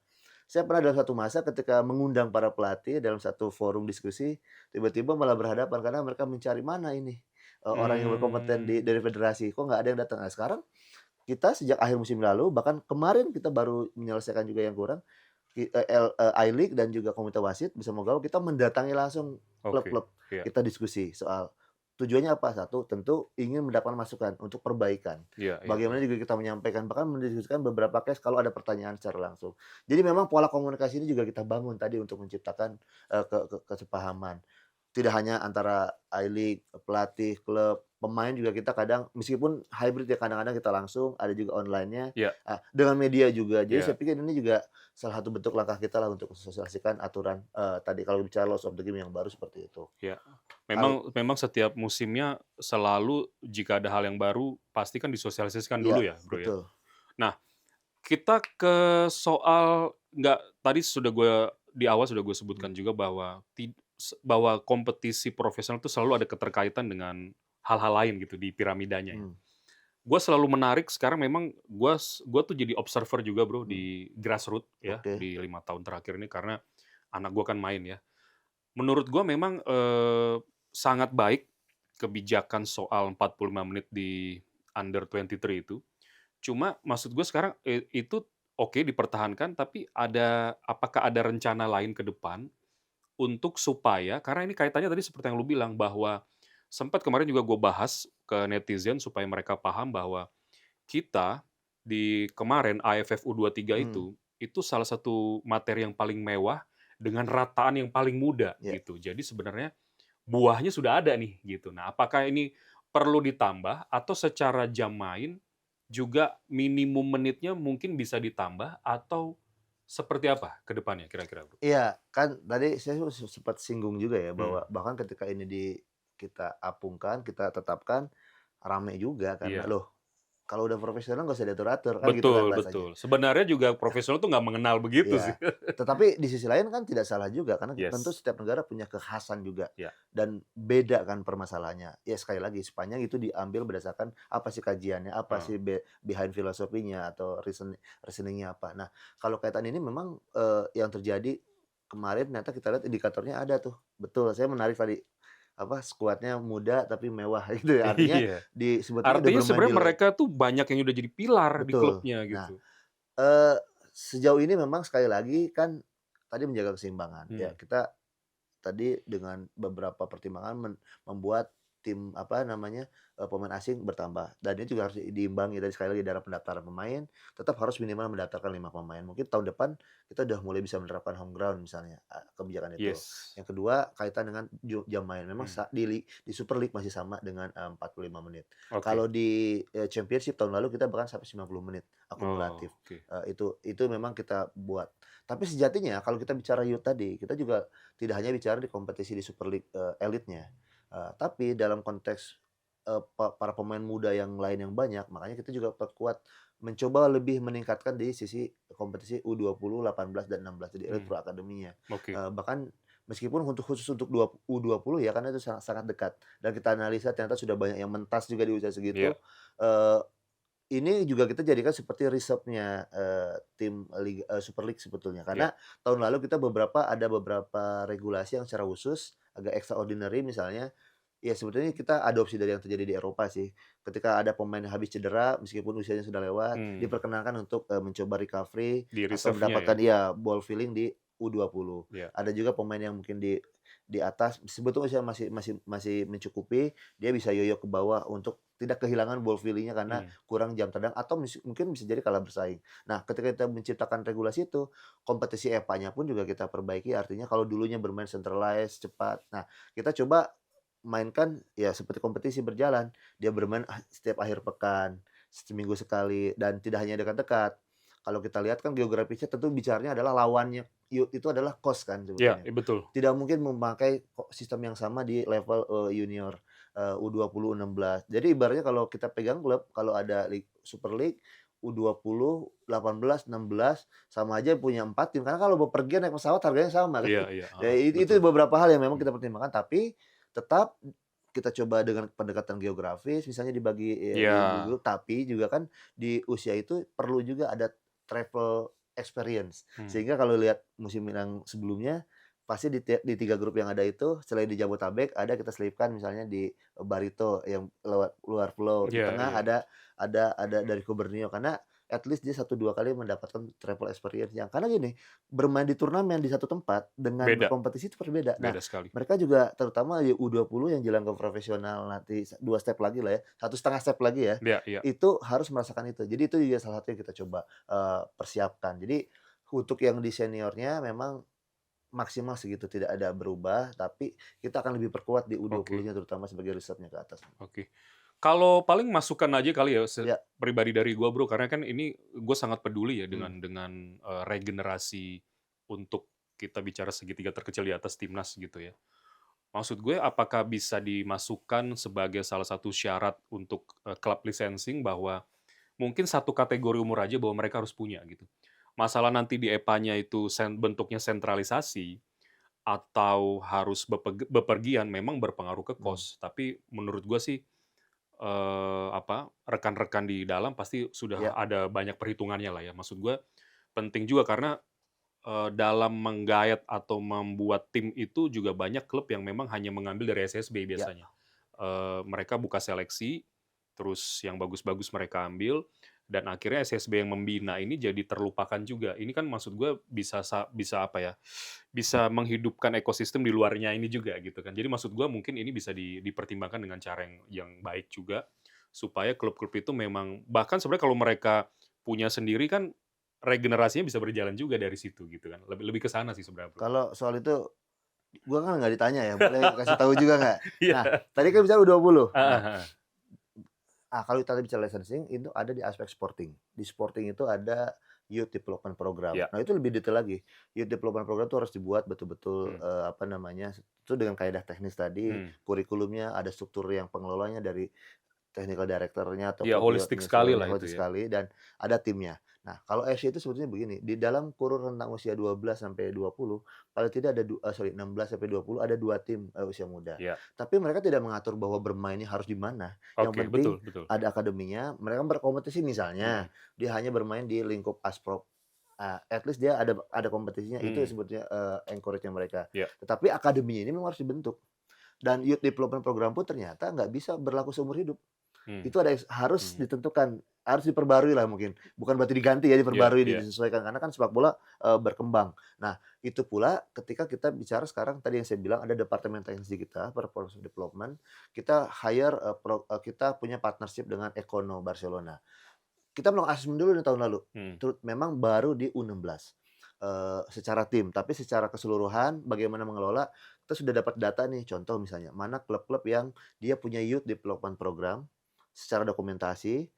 Saya pernah dalam satu masa ketika mengundang para pelatih dalam satu forum diskusi, tiba-tiba malah berhadapan karena mereka mencari mana ini, orang yang berkompeten Hmm. dari federasi, kok nggak ada yang datang. Nah, sekarang kita sejak akhir musim lalu, bahkan kemarin kita baru menyelesaikan juga yang kurang, I-League dan juga komite wasit bersama Gaul, kita mendatangi langsung Oke. klub-klub. Iya, Kita diskusi soal tujuannya apa, satu tentu ingin mendapatkan masukan untuk perbaikan. iya, iya, Bagaimana iya. juga kita menyampaikan, bahkan mendiskusikan beberapa case kalau ada pertanyaan secara langsung. Jadi memang pola komunikasi ini juga kita bangun tadi untuk menciptakan, kesepahaman. Tidak hanya antara I-League, pelatih, klub, pemain juga kita kadang meskipun hybrid ya kadang-kadang kita langsung, ada juga online-nya, Iya, dengan media juga. Jadi saya iya, pikir ini juga salah satu bentuk langkah kita lah untuk mensosialisasikan aturan, tadi kalau bicara loss of the game yang baru seperti itu. iya. Kal Memang setiap musimnya selalu jika ada hal yang baru, pasti kan disosialisasikan iya, dulu ya, Bro, ya. betul. Nah, kita ke soal nggak tadi di awal sudah gue Mmm, sebutkan juga bahwa bahwa kompetisi profesional itu selalu ada keterkaitan dengan hal-hal lain gitu di piramidanya ya. mmm, Gue selalu menarik sekarang memang gue tuh jadi observer juga Bro mmm, di grassroots ya oke, di 5 tahun terakhir ini karena anak gue kan main ya. Menurut gue memang, sangat baik kebijakan soal 45 menit di under 23 itu. Cuma maksud gue sekarang, itu oke dipertahankan, tapi apakah ada rencana lain ke depan untuk supaya karena ini kaitannya tadi seperti yang lu bilang bahwa sempat kemarin juga gue bahas ke netizen supaya mereka paham bahwa kita di kemarin AFF U23 mmm, itu salah satu materi yang paling mewah dengan rataan yang paling muda iya. gitu. Jadi sebenarnya buahnya sudah ada nih gitu. Nah, apakah ini perlu ditambah atau secara jam main juga minimum menitnya mungkin bisa ditambah atau seperti apa ke depannya kira-kira, Bro? Iya, kan tadi saya sempat singgung juga ya Hmm, bahwa bahkan ketika ini kita apungkan, kita tetapkan, rame juga karena, iya. "Loh, kalau udah profesional nggak usah diatur-atur," kan gitu kan Betul, bahasanya. betul. Sebenarnya juga profesional tuh nggak mengenal begitu sih. Iya, tetapi di sisi lain kan tidak salah juga karena tentu Yes, setiap negara punya kekhasan juga ya. dan beda kan permasalahannya. Ya sekali lagi Spanyol itu diambil berdasarkan apa sih kajiannya, apa Heeh. sih behind filosofinya atau reasoning-nya apa. Nah, kalau kaitan ini memang, yang terjadi kemarin ternyata kita lihat indikatornya ada tuh. Betul, saya menarik tadi, apa, skuadnya muda tapi mewah gitu ya. Artinya Iya. sebetulnya udah Artinya bermain di sebenarnya mereka tuh banyak yang udah jadi pilar di betul. klubnya Nah, gitu. sejauh ini memang sekali lagi kan tadi menjaga keseimbangan, ya Hmm, kita tadi dengan beberapa pertimbangan membuat tim, apa namanya, pemain asing bertambah dan ini juga harus diimbangi tadi sekali lagi dalam pendaftaran pemain, tetap harus minimal mendaftarkan 5 pemain. Mungkin tahun depan kita udah mulai bisa menerapkan home ground misalnya, kebijakan itu. yes. Yang kedua kaitan dengan jam main, memang Hmm, di Super League masih sama dengan, 45 menit. oke. Kalau di, Championship tahun lalu kita bahkan sampai 90 menit Oh, akumulatif, oke. itu memang kita buat. Tapi sejatinya kalau kita bicara youth tadi, kita juga tidak hanya bicara di kompetisi di Super League, elitnya, tapi dalam konteks, para pemain muda yang lain yang banyak, makanya kita juga perkuat, mencoba lebih meningkatkan di sisi kompetisi U20, 18 dan 16, jadi elite Hmm, pro akademinya. oke. Bahkan meskipun khusus untuk U20 ya, karena itu sangat sangat dekat dan kita analisa ternyata sudah banyak yang mentas juga di usia segitu, Iya, eee ini juga kita jadikan seperti risetnya, tim Super League sebetulnya. iya. Karena tahun lalu kita ada beberapa regulasi yang secara khusus, agak extraordinary misalnya, ya sebetulnya kita adopsi dari yang terjadi di Eropa sih. Ketika ada pemain yang habis cedera, meskipun usianya sudah lewat, Hmm, diperkenankan untuk, mencoba recovery di atau reserve-nya ya? mendapatkan iya, ball filling di U20. Iya. Ada juga pemain yang mungkin di atas, sebetulnya usia masih masih masih mencukupi, dia bisa yoyo ke bawah untuk tidak kehilangan ball filling-nya karena Hmm, kurang jam terbang atau mungkin bisa jadi kalah bersaing. Nah, ketika kita menciptakan regulasi itu, kompetisi EVA-nya pun juga kita perbaiki, artinya kalau dulunya bermain centralized, cepat. Nah, kita coba mainkan ya seperti kompetisi berjalan. Dia bermain setiap akhir pekan, seminggu sekali dan tidak hanya dekat-dekat. Kalau kita lihat kan geografisnya tentu bicaranya adalah lawannya itu adalah cost kan iya, sebetulnya. betul. Tidak mungkin memakai sistem yang sama di level, junior, U20, U16. Jadi ibaratnya kalau kita pegang klub, kalau ada Super League, U20, 18, 16 sama aja punya 4 tim, karena kalau bepergian naik pesawat harganya sama kan. Iya, iya, Ya heeh, itu betul. beberapa hal yang memang Hmm, kita pertimbangkan, tapi tetap kita coba dengan pendekatan geografis, misalnya dibagi, iya, tapi juga kan di usia itu perlu juga ada travel experience. hmm, Sehingga kalau lihat musim yang sebelumnya, pasti di 3 grup yang ada itu, selain di Jabotabek ada kita selipkan misalnya di Barito yang lewat luar pulau, di iya, tengah iya. ada dari Kubernio, karena at least dia 1, 2 kali mendapatkan travel experience yang karena gini, bermain di turnamen di satu tempat dengan Beda, berkompetisi itu berbeda. Nah, beda sekali. mereka juga terutama di U20 yang jelang ke profesional nanti 2 step lagi lah ya, 1,5 step lagi ya, Iya, iya, itu harus merasakan itu. Jadi itu juga salah satu yang kita coba, persiapkan. Jadi untuk yang di seniornya memang maksimal segitu, tidak ada berubah, tapi kita akan lebih perkuat di oke, U20-nya terutama sebagai risetnya ke atas. oke. Kalau paling masukan aja kali ya, Ya, pribadi dari gua, Bro, karena kan ini gue sangat peduli ya mhm, dengan regenerasi untuk kita bicara segitiga terkecil di atas timnas gitu ya. Maksud gue apakah bisa dimasukkan sebagai salah satu syarat untuk, klub licensing bahwa mungkin satu kategori umur aja bahwa mereka harus punya gitu. Masalah nanti di EPA-nya itu bentuknya sentralisasi atau harus bepergian memang berpengaruh ke mhm, kos, tapi menurut gua sih, rekan-rekan di dalam pasti sudah iya ada banyak perhitungannya lah ya. Maksud gua penting juga karena, dalam menggayat atau membuat tim itu juga banyak klub yang memang hanya mengambil dari SSB iya. biasanya. Mereka buka seleksi, terus yang bagus-bagus mereka ambil, dan akhirnya SSB yang membina ini jadi terlupakan juga. Ini kan maksud gue bisa apa ya, bisa menghidupkan ekosistem di luarnya ini juga gitu kan. Jadi maksud gue mungkin ini bisa dipertimbangkan dengan cara yang baik juga, supaya klub-klub itu memang bahkan sebenarnya kalau mereka punya sendiri kan regenerasinya bisa berjalan juga dari situ gitu kan. Lebih lebih ke sana sih sebenarnya, Bro. Kalau soal itu gua kan nggak ditanya ya, boleh kasih tahu juga nggak? Nah, Iya. tadi kan bicara U20. Heeh, Nah, heeh. kalau kita bicara licensing itu ada di aspek sporting. Di sporting itu ada youth development program. Iya. Nah, itu lebih detail lagi. Youth development program itu harus dibuat betul-betul, Hmm, apa namanya, itu dengan kaedah teknis tadi, hmm. kurikulumnya, ada struktur yang pengelolanya dari technical director-nya Iya, ataupun dia holistik sekali penyusunannya lah itu holistik ya. sekali dan ada timnya. Nah, kalau FC itu sebetulnya begini, di dalam kurun rentang usia 12 sampai 20, paling tidak ada 16 sampai 20 ada 2 tim, usia muda. Iya. Tapi mereka tidak mengatur bahwa bermainnya harus di mana. Yang Oke, penting betul, betul. ada akademinya, mereka berkompetisi Mhm, misalnya, dia hanya bermain di lingkup Asprop. At least dia ada kompetisinya, itu mhm, sebetulnya, encourage-nya mereka. iya, Tetapi akademinya ini memang harus dibentuk. Dan youth development program pun ternyata nggak bisa berlaku seumur hidup. Hmm. Itu ada harus Hmm. ditentukan, harus diperbarui lah mungkin. Bukan berarti diganti ya, Iya, diperbarui, iya. disesuaikan karena kan sepak bola, berkembang. Nah, itu pula ketika kita bicara sekarang tadi yang saya bilang ada departemen teknis di kita, Performance Development, kita hire, kita punya partnership dengan Econo Barcelona. Kita melakukan asesmen dulu nih tahun lalu, Hmm. memang baru di U16, secara tim, tapi secara keseluruhan bagaimana mengelola, kita sudah dapat data nih, contoh misalnya, mana klub-klub yang dia punya youth development program secara dokumentasi,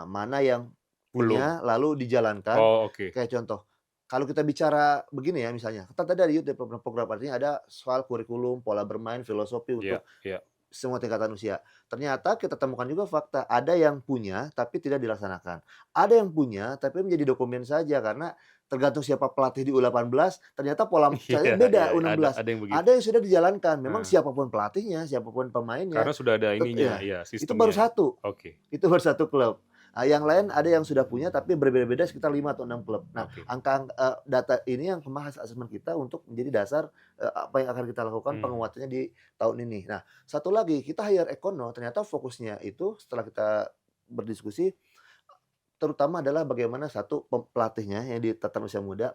mana yang Belum. punya lalu dijalankan. Oh, oke. Kayak contoh, kalau kita bicara begini ya misalnya, kan tadi ada youth development program, artinya ada soal kurikulum, pola bermain, filosofi Iya, untuk iya. semua tingkatan usia. Ternyata kita temukan juga fakta, ada yang punya tapi tidak dilaksanakan. Ada yang punya tapi menjadi dokumen saja karena tergantung siapa pelatih di U18, ternyata pola caranya Iya, beda iya, U16. ada yang begitu. Ada yang sudah dijalankan, memang Heeh. siapapun pelatihnya, siapapun pemainnya, Karena sudah ada ininya, ya, iya, itu baru sistemnya. satu. Oke, Itu baru satu klub. Yang lain ada yang sudah punya tapi berbeda-beda sekitar 5 atau 6 klub. Nah, oke. data ini yang kemarin asesmen kita untuk menjadi dasar, apa yang akan kita lakukan Hmm. penguatannya di tahun ini. Nah, satu lagi kita hire Econo, ternyata fokusnya itu setelah kita berdiskusi, terutama adalah bagaimana satu pelatihnya yang di tataran usia muda,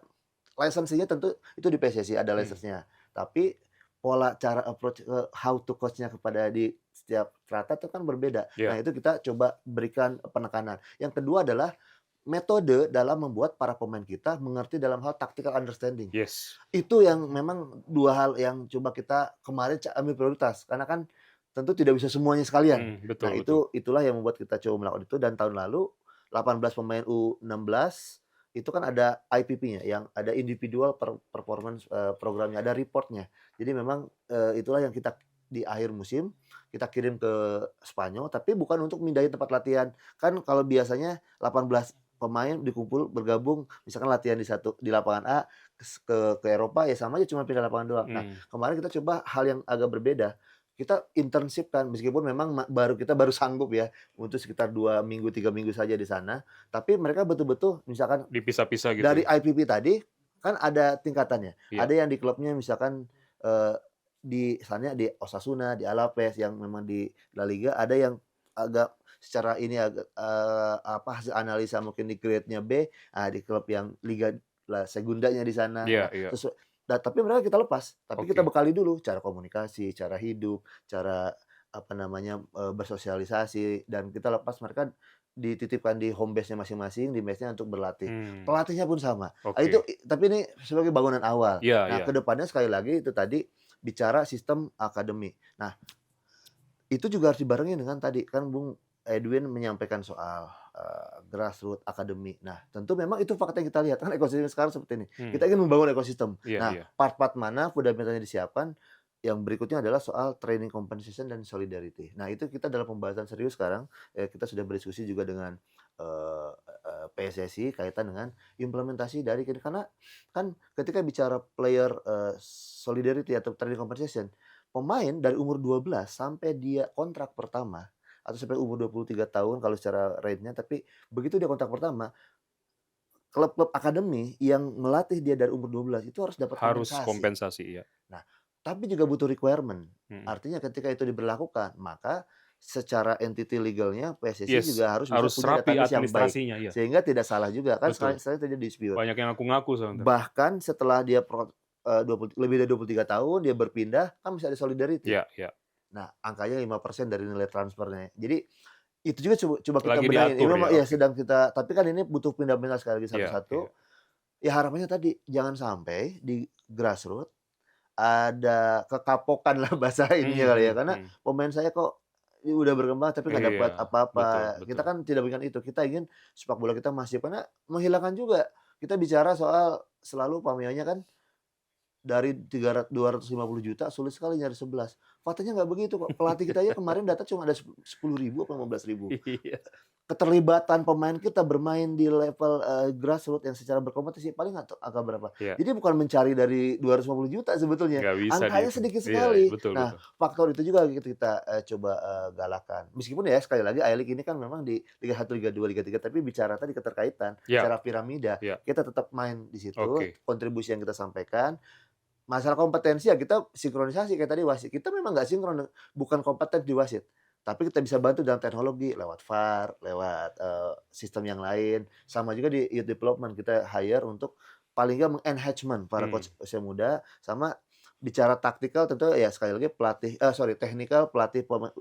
lisensinya tentu itu di PSSI ada Hmm. lisensinya. Tapi pola cara approach, how to coach-nya kepada di setiap strata itu kan berbeda. Nah, Iya. itu kita coba berikan penekanan. Yang kedua adalah metode dalam membuat para pemain kita mengerti dalam hal tactical understanding. Yes. Itu yang memang 2 hal yang coba kita kemarin ambil prioritas, karena kan tentu tidak bisa semuanya sekalian. Nah, Betul, betul. itulah yang membuat kita coba melakukan itu dan tahun lalu 18 pemain U16 itu kan ada IPP-nya, yang ada individual performance, programnya, ada report-nya. Jadi memang, itulah yang kita di akhir musim kita kirim ke Spanyol, tapi bukan untuk mindahin tempat latihan. Kan kalau biasanya 18 pemain dikumpul bergabung, misalkan latihan di lapangan A, ke Eropa ya sama aja cuma pindah lapangan doang. Nah, Hmm. kemarin kita coba hal yang agak berbeda. Kita internship kan, meskipun memang kita baru sanggup ya untuk sekitar 2 minggu, 3 minggu saja di sana, tapi mereka betul-betul misalkan Dipisah-pisah gitu dari ya? IPP tadi, kan ada tingkatannya. Iya. Ada yang di klubnya misalkan, misalnya di Osasuna, di Alaves yang memang di La Liga, ada yang agak secara ini agak, hasil analisa mungkin di grade-nya B, di klub yang Liga La Segundanya di sana. Iya, Nah, iya. tapi mereka kita lepas, tapi kita Oke. bekali dulu cara komunikasi, cara hidup, cara apa namanya, bersosialisasi dan kita lepas mereka dititipkan di home base-nya masing-masing, di mes-nya untuk berlatih. Hmm. Pelatihnya pun sama. Itu Oke. tapi ini sebagai bangunan awal. Iya, Nah, iya. ke depannya sekali lagi itu tadi bicara sistem akademi. Nah, itu juga harus dibarengin dengan tadi, kan Bung Edwin menyampaikan soal, grassroots akademi. Nah, tentu memang itu fakta yang kita lihat, kan ekosistem sekarang seperti ini. Hmm. Kita ingin membangun ekosistem. Iya, Nah, iya. part-part mana fundamentalnya disiapkan, yang berikutnya adalah soal training compensation dan solidarity. Nah, itu kita dalam pembahasan serius sekarang, kita sudah berdiskusi juga dengan, eee PSSI kaitan dengan implementasi dari karena kan ketika bicara player, solidarity atau training compensation, pemain dari umur 12 sampai dia kontrak pertama atau sampai umur 23 tahun kalau secara rate-nya, tapi begitu dia kontrak pertama, klub-klub akademi yang melatih dia dari umur 12 itu harus dapat Harus kompensasi. kompensasi, iya. Nah, tapi juga butuh requirement. Mhm. Artinya ketika itu diberlakukan, maka secara entity legalnya PSSI Yes, juga harus bisa harus punya rapi database yang baik. administrasinya, iya. Sehingga tidak salah juga, kan Betul. sekarang terjadi dispute. Banyak yang ngaku-ngaku soalnya. Bahkan setelah dia 20 lebih dari 23 tahun, dia berpindah, kan bisa ada solidarity. Iya, iya. Nah, angkanya 5% dari nilai transfernya. Jadi, itu juga coba kita Lagi benahin. Ini diatur memang ya, ya oke. sedang kita tapi kan ini butuh fundamental sekali lagi Iya, satu-satu. iya. Ya harapannya tadi, jangan sampai di grassroots ada kekapokan lah bahasa ininya kali ya, karena Mhm. pemain saya kok udah berkembang tapi nggak dapat Iya, betul, apa-apa. Kita betul. kan tidak inginkan itu, kita ingin sepak bola kita masif karena menghilangkan juga. Kita bicara soal selalu pameonya kan dari 250 juta sulit sekali nyari 11. Faktanya nggak begitu kok. Pelatih kita aja kemarin data cuma ada 10.000 apa 15.000. Iya. Keterlibatan pemain kita bermain di level, grassroots yang secara berkompetisi paling angka berapa. Iya, Jadi bukan mencari dari 250 juta sebetulnya, nggak bisa angkanya dihitung. sedikit Iya, sekali. betul, Nah, betul. faktor itu juga kita, coba, galakan. Meskipun ya sekali lagi I-League ini kan memang di Liga 1, Liga 2, Liga 3, tapi bicara tadi keterkaitan Iya, secara piramida, iya. kita tetap main di situ, Oke. kontribusi yang kita sampaikan. masalah kompetensi ya kita sinkronisasi kayak tadi wasit. Kita memang nggak sinkron, bukan kompeten di wasit. Tapi kita bisa bantu dalam teknologi lewat VAR, lewat, sistem yang lain. Sama juga di youth development kita hire untuk paling nggak meng-enhancement para Hmm. coach usia muda, sama bicara taktikal tentu ya sekali lagi teknikal pelatih pemain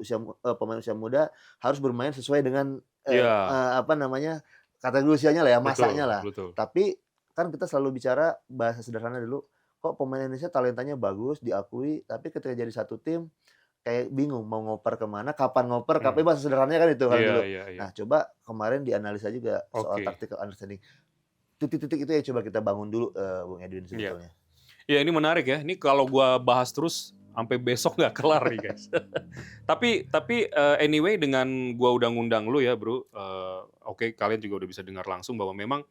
usia muda harus bermain sesuai dengan, Iya, apa namanya, kategori usianya lah ya, masanya betul, lah. betul. Tapi kan kita selalu bicara bahasa sederhana dulu, kok pemain Indonesia talentanya bagus, diakui, tapi ketika jadi satu tim, kayak bingung mau ngoper ke mana, kapan ngoper, Hmm. bahasa sederhananya kan itu kalau Iya, dulu. iya, iya. Nah, coba kemarin dianalisa juga soal Oke. tactical understanding. Titik-titik itu yang coba kita bangun dulu, Bung Edwin Iya. sebetulnya. Ya ini menarik ya. Ini kalau gua bahas terus sampai besok nggak kelar nih guys. Tapi anyway dengan gua udah ngundang lu ya bro. Oke kalian juga udah bisa dengar langsung bahwa memang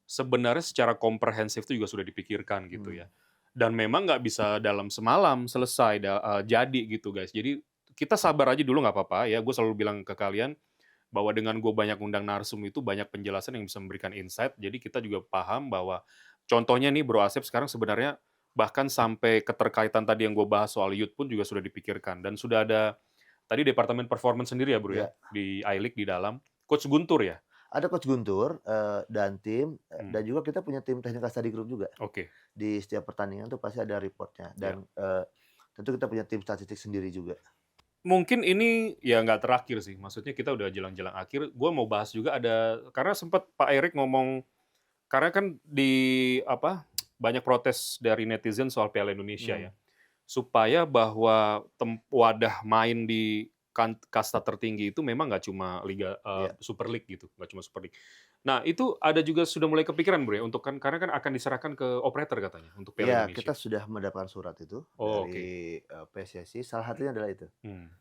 sebenarnya secara komprehensif itu juga sudah dipikirkan gitu Hmm. ya. Dan memang nggak bisa dalam semalam selesai jadi gitu guys. Jadi kita sabar aja dulu nggak apa-apa ya. Gue selalu bilang ke kalian bahwa dengan gue banyak undang narsum itu banyak penjelasan yang bisa memberikan insight. Jadi kita juga paham bahwa contohnya nih Bro Asep sekarang sebenarnya bahkan sampai keterkaitan tadi yang gue bahas soal youth pun juga sudah dipikirkan dan sudah ada tadi departemen performance sendiri ya Bro ya Ya, di iLeague di dalam Coach Guntur ya. ada coach Guntur, dan tim, Hmm, dan juga kita punya tim technical study group juga. Oke, Di setiap pertandingan tuh pasti ada reportnya ya. dan, tentu kita punya tim statistik sendiri juga. Mungkin ini ya nggak terakhir sih. Maksudnya kita udah jelang-jelang akhir. Gue mau bahas juga ada karena sempat Pak Erik ngomong karena kan di apa banyak protes dari netizen soal Piala Indonesia Hmm. ya. Supaya bahwa wadah main di kasta tertinggi itu memang nggak cuma Liga Ya. Super League gitu, nggak cuma Super League. Nah, itu ada juga sudah mulai kepikiran, Bro, ya, untuk kan karena kan akan diserahkan ke operator katanya untuk Piala Iya, kita Indonesia. sudah mendapatkan surat itu Oh, oke. dari, PSSI, salah satunya adalah itu. Hmm.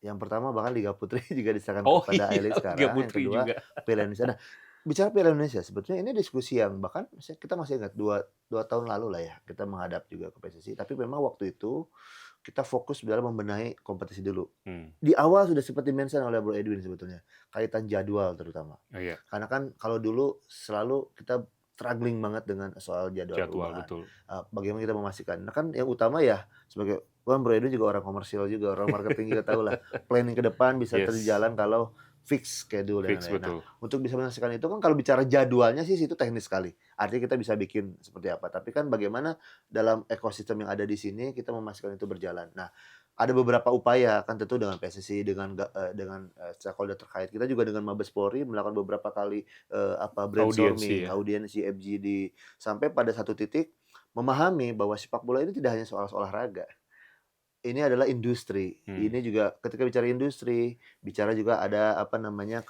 Yang pertama bahkan Liga Putri juga diserahkan Oh kepada iya, A-League Liga sekarang, yang Putri kedua juga. Piala Indonesia. Nah, bicara Piala Indonesia, sebetulnya ini diskusi yang bahkan kita masih ingat 2 tahun lalu lah ya, kita menghadap juga ke PSSI, tapi memang waktu itu kita fokus dalam membenahi kompetisi dulu. Hmm. Di awal sudah sempat di-mention oleh Bro Edwin sebetulnya, kaitan jadwal terutama. Oh, iya, Karena kan kalau dulu selalu kita struggling banget dengan soal jadwal jadwal perubahan. betul. Bagaimana kita memastikan. Nah kan yang utama ya sebagai kan Bro Edwin juga orang komersial juga, orang marketing juga tahu lah, planning ke depan bisa Yes, terjalan kalau fix schedule dan fix lain-lain. Nah, betul. untuk bisa memastikan itu kan kalau bicara jadwalnya sih itu teknis sekali. Artinya kita bisa bikin seperti apa, tapi kan bagaimana dalam ekosistem yang ada di sini kita memastikan itu berjalan. Nah, ada beberapa upaya kan tentu dengan PSSI, dengan, stakeholder terkait. Kita juga dengan Mabes Polri melakukan beberapa kali, Audiensi brainstorming, ya. audiensi, FGD, sampai pada satu titik memahami bahwa sepak bola ini tidak hanya soal olahraga. Ini adalah industri. Hmm. Ini juga ketika bicara industri, bicara juga ada apa namanya,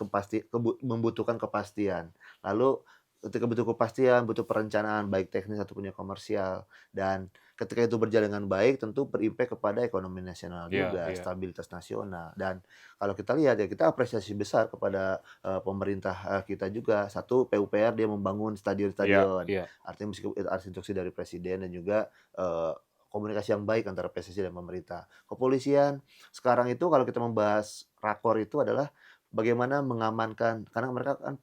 membutuhkan kepastian. Lalu ketika butuh kepastian, butuh perencanaan baik teknis ataupun yang komersial. Dan ketika itu berjalan dengan baik tentu berimpact kepada ekonomi nasional Iya, juga, iya. stabilitas nasional. Dan kalau kita lihat ya kita apresiasi besar kepada, pemerintah, kita juga. Satu, PUPR dia membangun Iya, stadion-stadion. iya. Artinya meskipun itu ada instruksi dari presiden dan juga, komunikasi yang baik antara PSSI dan pemerintah. Kepolisian, sekarang itu kalau kita membahas rakor itu adalah bagaimana mengamankan karena mereka kan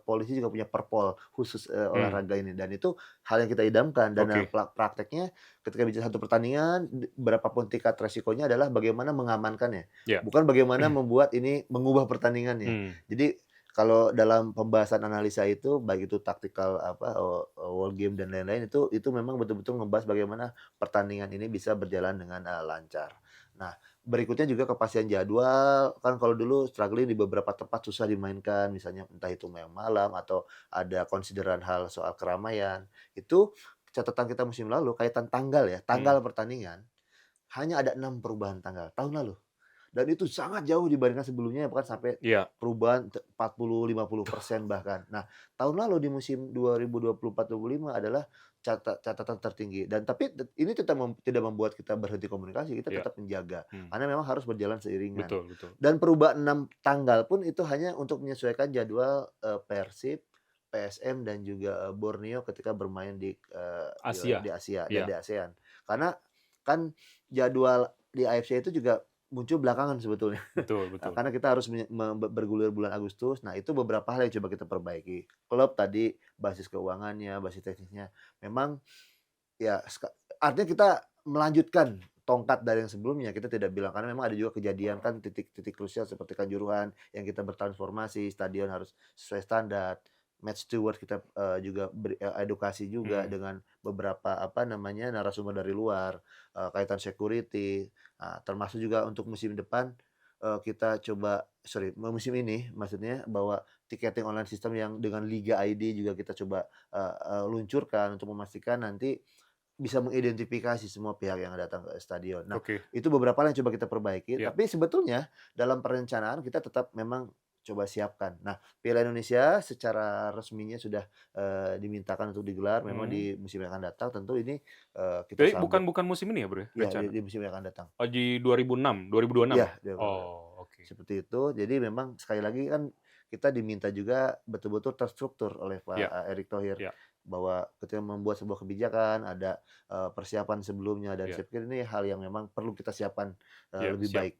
polisi juga punya perpol khusus, Hmm. olahraga ini dan itu hal yang kita idamkan dan dalam Oke. prakteknya ketika bicara satu pertandingan berapapun tingkat resikonya adalah bagaimana mengamankannya, Ya. bukan bagaimana membuat ini mengubah pertandingannya. Hmm. Jadi kalau dalam pembahasan analisa itu baik itu taktikal wall game dan lain-lain itu memang betul-betul ngebahas bagaimana pertandingan ini bisa berjalan dengan, lancar. Nah, berikutnya juga kepastian jadwal, kan kalau dulu struggling di beberapa tempat susah dimainkan, misalnya entah itu yang malam atau ada konsideran hal soal keramaian. Itu catatan kita musim lalu kaitan tanggal ya, Hmm. tanggal pertandingan, hanya ada 6 perubahan tanggal, tahun lalu. Dan itu sangat jauh dibandingkan sebelumnya bahkan sampai Iya. perubahan 40-50% bahkan. Nah, tahun lalu di musim 2024-25 adalah catatan tertinggi dan tapi ini tidak membuat kita berhenti komunikasi, kita Iya. tetap menjaga. Hmm. Karena memang harus berjalan seiringan. Betul, betul. Dan perubahan 6 tanggal pun itu hanya untuk menyesuaikan jadwal, Persib, PSM dan juga, Borneo ketika bermain Asia. di Asia dan Iya. di ASEAN. Karena kan jadwal di AFC itu juga muncul belakangan sebetulnya. Betul, betul. Karena kita harus bergulir bulan Agustus. Nah, itu beberapa hal yang coba kita perbaiki. Klub tadi basis keuangannya, basis teknisnya memang Ya, artinya kita melanjutkan tongkat dari yang sebelumnya, kita tidak bilang karena memang ada juga kejadian kan titik-titik krusial seperti Kanjuruhan yang kita bertransformasi, stadion harus sesuai standar, match steward kita, juga beri edukasi juga Hmm, dengan beberapa, apa namanya, narasumber dari luar, kaitan security, termasuk juga untuk musim depan, kita coba musim ini maksudnya bahwa tiketing online system yang dengan Liga ID juga kita coba, eee eee, luncurkan untuk memastikan nanti bisa mengidentifikasi semua pihak yang datang ke stadion. Nah, oke. itu beberapa hal yang coba kita perbaiki, Ya, tapi sebetulnya dalam perencanaan kita tetap memang coba siapkan. Nah, Piala Indonesia secara resminya sudah, dimintakan untuk digelar memang mhm. di musim yang akan datang, tentu ini, kita Jadi sambut bukan musim ini ya, Bro, ya, ya rencana? di musim yang akan datang. Oh, di 2026 ya? Iya, dia benar. Oh, oke. Seperti itu. Jadi memang sekali lagi kan kita diminta juga betul-betul terstruktur oleh Pak, Ya, Erick Thohir ya, bahwa ketika membuat sebuah kebijakan ada, persiapan sebelumnya dan ya, saya pikir ini hal yang memang perlu kita siapkan, ya, lebih siap. baik.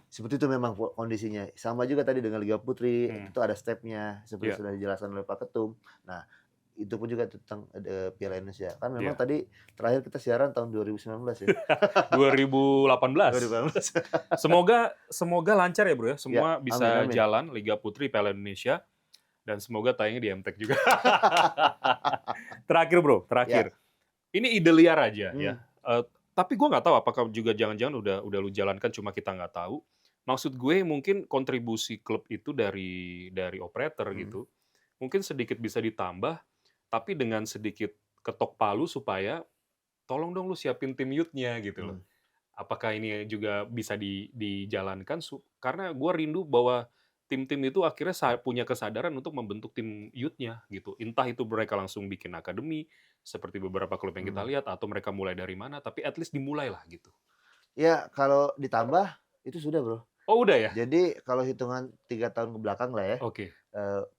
Seperti itu memang kondisinya. Sama juga tadi dengan Liga Putri, Hmm, itu ada stepnya seperti ya, sudah dijelaskan oleh Pak Ketum. Nah, itu pun juga tentang, Piala Indonesia. Kan memang ya. tadi terakhir kita siaran tahun 2019 ya, 2018. 2018. Semoga semoga lancar ya, Bro, ya. Ya, Semua amin bisa amin. jalan Liga Putri, Piala Indonesia, dan semoga tayangnya di MTEK juga. Terakhir, Bro, Ya, terakhir. Ini ide liar aja ya. mmm, Tapi gue nggak tahu apakah juga jangan-jangan udah lu jalankan cuma kita nggak tahu. Maksud gue mungkin kontribusi klub itu dari operator mhm, gitu, mungkin sedikit bisa ditambah, tapi dengan sedikit ketok palu supaya tolong dong lu siapin tim youth-nya gitu loh. mhm. Apakah ini juga bisa dijalankan karena gue rindu bahwa tim-tim itu akhirnya punya kesadaran untuk membentuk tim youth-nya gitu. Entah itu mereka langsung bikin akademi seperti beberapa klub yang kita Mhm. lihat atau mereka mulai dari mana, tapi at least dimulailah gitu. Ya, kalau ditambah itu sudah, Bro. Oh, udah ya? Jadi kalau hitungan 3 tahun ke belakang lah ya, Oke,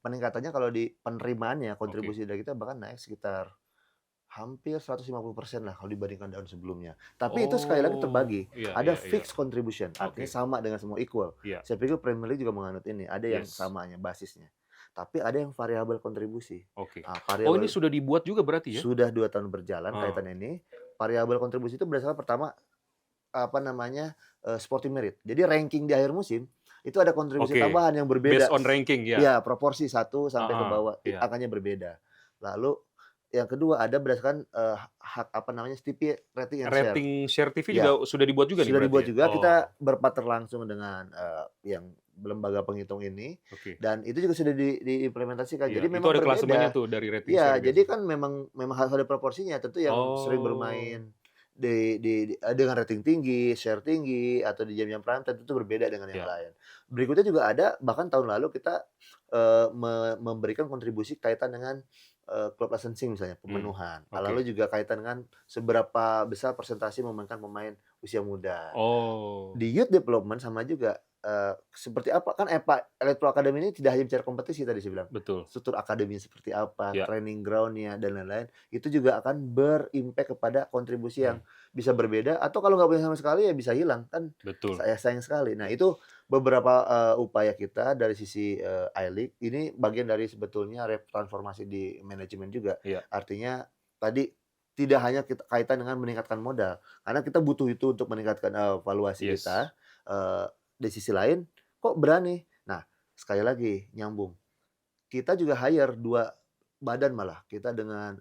peningkatannya kalau di penerimaannya, oke. kontribusi dari kita bahkan naik sekitar hampir 150% lah kalau dibandingkan tahun sebelumnya. Tapi itu sekali lagi Oh, terbagi, iya, ada iya, iya. fixed contribution, Oke, artinya sama dengan semua equal. iya. Saya pikir Premier League juga menganut ini, ada yang Yes, samanya basisnya. Tapi ada yang variabel kontribusi. oke. Oh, ini Variabel sudah dibuat juga berarti ya? sudah 2 tahun berjalan Oh, kaitan ini, variabel kontribusi itu berdasarkan pertama apa namanya, sporting merit. Jadi ranking di akhir musim, itu ada kontribusi oke. tambahan yang Based berbeda. on ranking ya? Iya, proporsi 1 sampai ke Heeh, bawah, iya. angkanya berbeda. Lalu yang kedua ada berdasarkan, hak apa namanya, STP rating and share. Rating Share TV juga Ya, sudah dibuat juga nih sudah berarti dibuat ya? juga, Oh, kita berpartner langsung dengan, yang lembaga penghitung ini, oke. dan itu juga sudah diimplementasikan. Iya, Jadi itu memang ada klasemennya berbeda. tuh dari Rating Share Iya, jadi biasanya. kan memang memang harus ada proporsinya. Tentu yang sering Oh, bermain dengan rating tinggi, share tinggi, atau di jam-jam prime time itu berbeda dengan yang ya, lain. Berikutnya juga ada, bahkan tahun lalu kita, memberikan kontribusi kaitan dengan, klub licensing misalnya, mmm, pemenuhan. oke. Lalu juga kaitan dengan seberapa besar persentase memainkan pemain usia muda. Oh, Di youth development sama juga, seperti apa kan Elite Pro Academy ini tidak hanya bicara kompetisi tadi saya bilang, betul. struktur akademinya seperti apa, Ya, training ground-nya dan lain-lain, itu juga akan berimpact kepada kontribusi mmm, yang bisa berbeda atau kalau nggak punya sama sekali ya bisa hilang, kan betul. sayang sekali. Nah itu beberapa, upaya kita dari sisi, I-League, ini bagian dari sebetulnya transformasi di manajemen juga. Iya, Artinya tadi tidak hanya kaitan dengan meningkatkan modal, karena kita butuh itu untuk meningkatkan, valuasi yes. kita, di sisi lain kok berani. Nah, sekali lagi nyambung, kita juga hire 2 badan malah, kita dengan,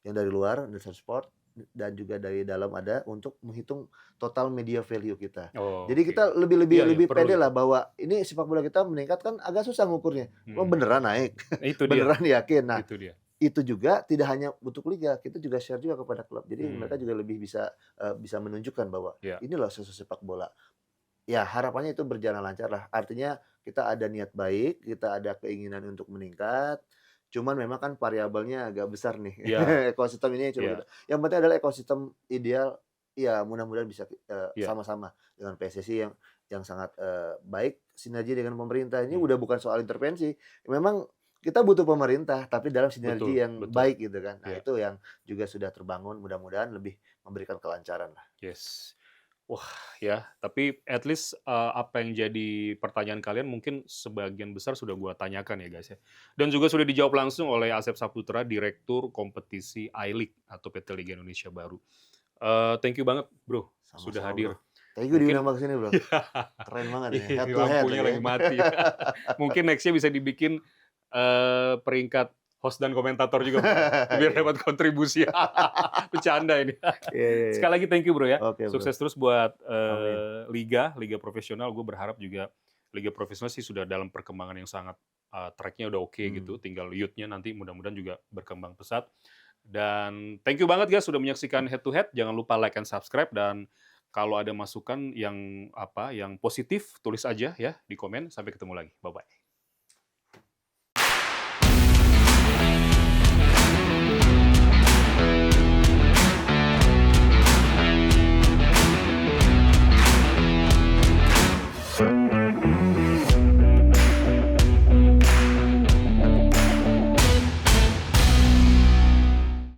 yang dari luar, Nielsen Sport, dan juga dari dalam ada untuk menghitung total media value kita. Oh, Jadi oke. kita lebih lebih Iya, iya, lebih perlu pede itu. lah bahwa ini sepak bola kita meningkat kan agak susah ngukurnya. Oh Mhm, beneran naik, itu dia, beneran yakin. Nah, itu dia. itu juga tidak hanya untuk liga, kita juga share juga kepada klub. Jadi mereka Mmm, juga lebih bisa, bisa menunjukkan bahwa iya, ini loh sepak bola. Ya harapannya itu berjalan lancar lah. Artinya kita ada niat baik, kita ada keinginan untuk meningkat, cuman memang kan variabelnya agak besar nih. iya, Ekosistem ini coba kita iya, yang penting adalah ekosistem ideal, ya mudah-mudahan bisa iya, sama-sama dengan PSSI yang sangat, baik, sinergi dengan pemerintah. Ini mmm, udah bukan soal intervensi, memang kita butuh pemerintah, tapi dalam sinergi betul, yang betul, baik gitu kan. Nah iya, itu yang juga sudah terbangun, mudah-mudahan lebih memberikan kelancaran lah. yes. Wah, ya, tapi at least apa yang jadi pertanyaan kalian mungkin sebagian besar sudah gua tanyakan ya guys ya. Dan juga sudah dijawab langsung oleh Asep Saputra, Direktur Kompetisi I-League atau PT Liga Indonesia Baru. Thank you banget bro, sudah Sama-sama, Bro. hadir. Thank you Mungkin diundang ke sini, Bro. Keren banget ini, ini head to head lampunya lagi ya. lagi mati. Mungkin nextnya bisa dibikin peringkat host dan komentator juga bro, biar Iya. dapat kontribusi. Bercanda ini. Iya, iya, iya. Sekali lagi thank you bro ya. Oke, Bro. Sukses terus buat Amin. liga profesional. Gue berharap juga liga profesional sih sudah dalam perkembangan yang sangat tracknya udah oke gitu. Tinggal youth-nya nanti mudah-mudahan juga berkembang pesat. Dan thank you banget guys sudah menyaksikan Head to Head. Jangan lupa like and subscribe, dan kalau ada masukan yang positif tulis aja ya di komen. Sampai ketemu lagi. Bye bye.